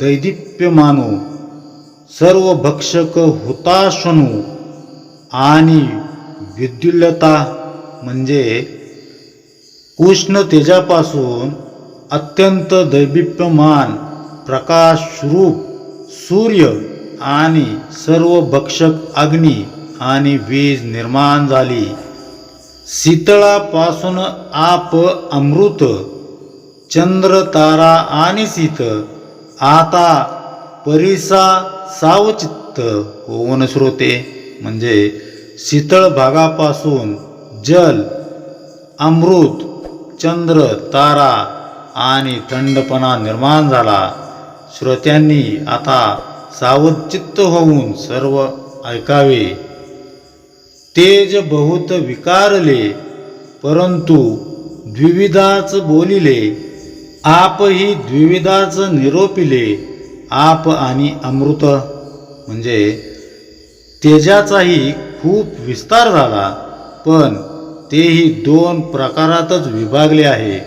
दैदिप्यमानो, सर्व भक्षक हुताशनू, आणि विद्युल्लता म्हणजे उष्ण तेजापासून अत्यंत दैदिप्यमान प्रकाश रूप सूर्य आणि सर्व भक्षक अग्नी आणि वीज निर्माण झाली. शीतळापासून आप अमृत, चंद्र तारा आणि शीत, आता परिसा सावचित्त होऊन श्रोते म्हणजे शीतळ भागापासून जल, अमृत, चंद्र, तारा आणि थंडपणा निर्माण झाला. श्रोत्यांनी आता सावचित्त होऊन सर्व ऐकावे. तेज बहुत विकारले, परंतु द्विविधाच बोलिले, आपही द्विविधाच निरोपिले. आप आणि अमृत म्हणजे तेजाचाही खूप विस्तार झाला, पण तेही 2 प्रकारातच विभागले आहे.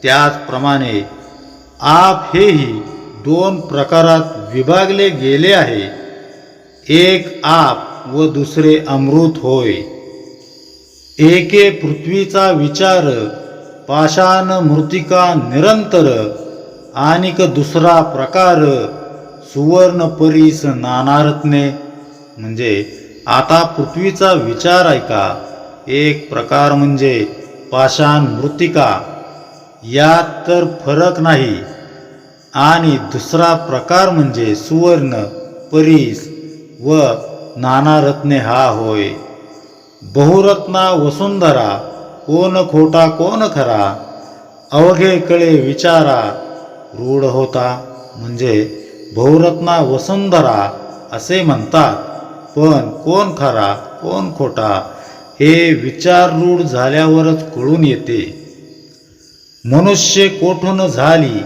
त्याचप्रमाणे आप हेही 2 प्रकारात विभागले गेले आहे. एक आप व दुसरे अमृत होय. एके पृथ्वीचा विचार, पाषाण मृतिका निरंतर, आणिक दुसरा प्रकार सुवर्ण परीस नानारत्ने. म्हणजे आता पृथ्वीचा विचार ऐका. एक प्रकार म्हणजे पाषाण मृतिका, यात तर फरक नाही, आणि दुसरा प्रकार म्हणजे सुवर्ण परीस व नानारत्ने हा होय. बहुरत्ना वसुंधरा, कोण खोटा कोण खरा, अवघे कळे विचारा, रूढ होता. म्हणजे बहुरत्ना वसुंधरा असे म्हणतात, पण कोण खरा कोण खोटा हे विचार रूढ झाल्यावरच कळून येते. मनुष्य कोठून झाली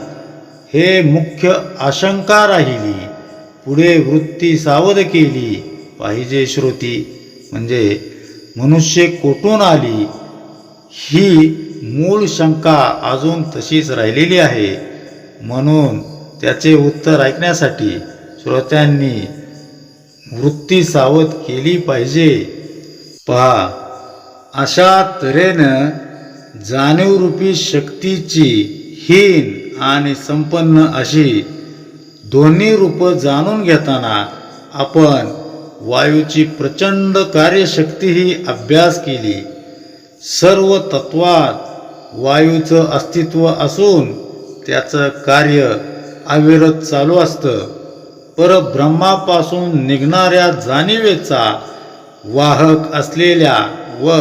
हे मुख्य आशंका राहिली. पुढे वृत्ती सावध केली पाहिजे श्रोती. म्हणजे मनुष्य कोठून आली ही मूळ शंका अजून तशीच राहिलेली आहे. म्हणून त्याचे उत्तर ऐकण्यासाठी श्रोत्यांनी वृत्ती सावध केली पाहिजे. पहा, अशा तऱ्हेनं जाणीवरूपी शक्तीची हीन आणि संपन्न अशी दोन्ही रूपं जाणून घेताना आपण वायूची प्रचंड कार्यशक्तीही अभ्यास केली. सर्व तत्वात वायूचं अस्तित्व असून त्याचं कार्य अविरत चालू असतं. परब्रह्मापासून निघणाऱ्या जाणीवेचा वाहक असलेल्या व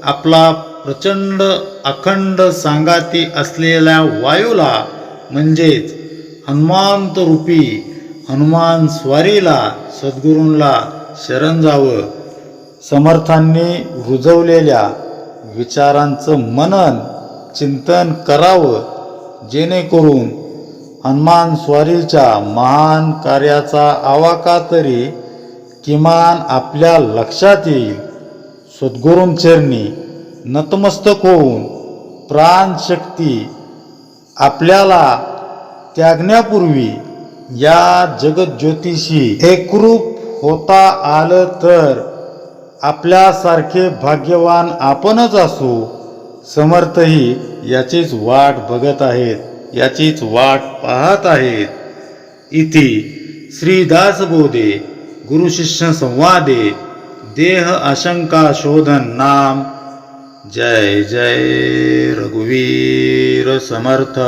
आपला प्रचंड अखंड सांगाती असलेल्या वायूला म्हणजेच हनुमंत रूपी हनुमान स्वारीला सद्गुरूंना शरण जावं. समर्थांनी रुजवलेल्या विचारांचं मनन चिंतन करावं जेणेकरून हनुमान स्वारीच्या महान कार्याचा आवाका तरी किमान आपल्या लक्षात येईल. सद्गुरूंचरणी नतमस्तक होऊन प्राणशक्ती आपल्याला त्यागण्यापूर्वी या जगज्योतीशी एकरूप होता आलं तर आपल्यासारखे भाग्यवान आपणच असू. समर्थही याचीच वाट बघत आहेत, याचीच वाट पाहत आहेत. इति श्री दासबोधे गुरुशिष्य संवादे देह आशंका शोधन नाम. जय जय रघुवीर समर्थ.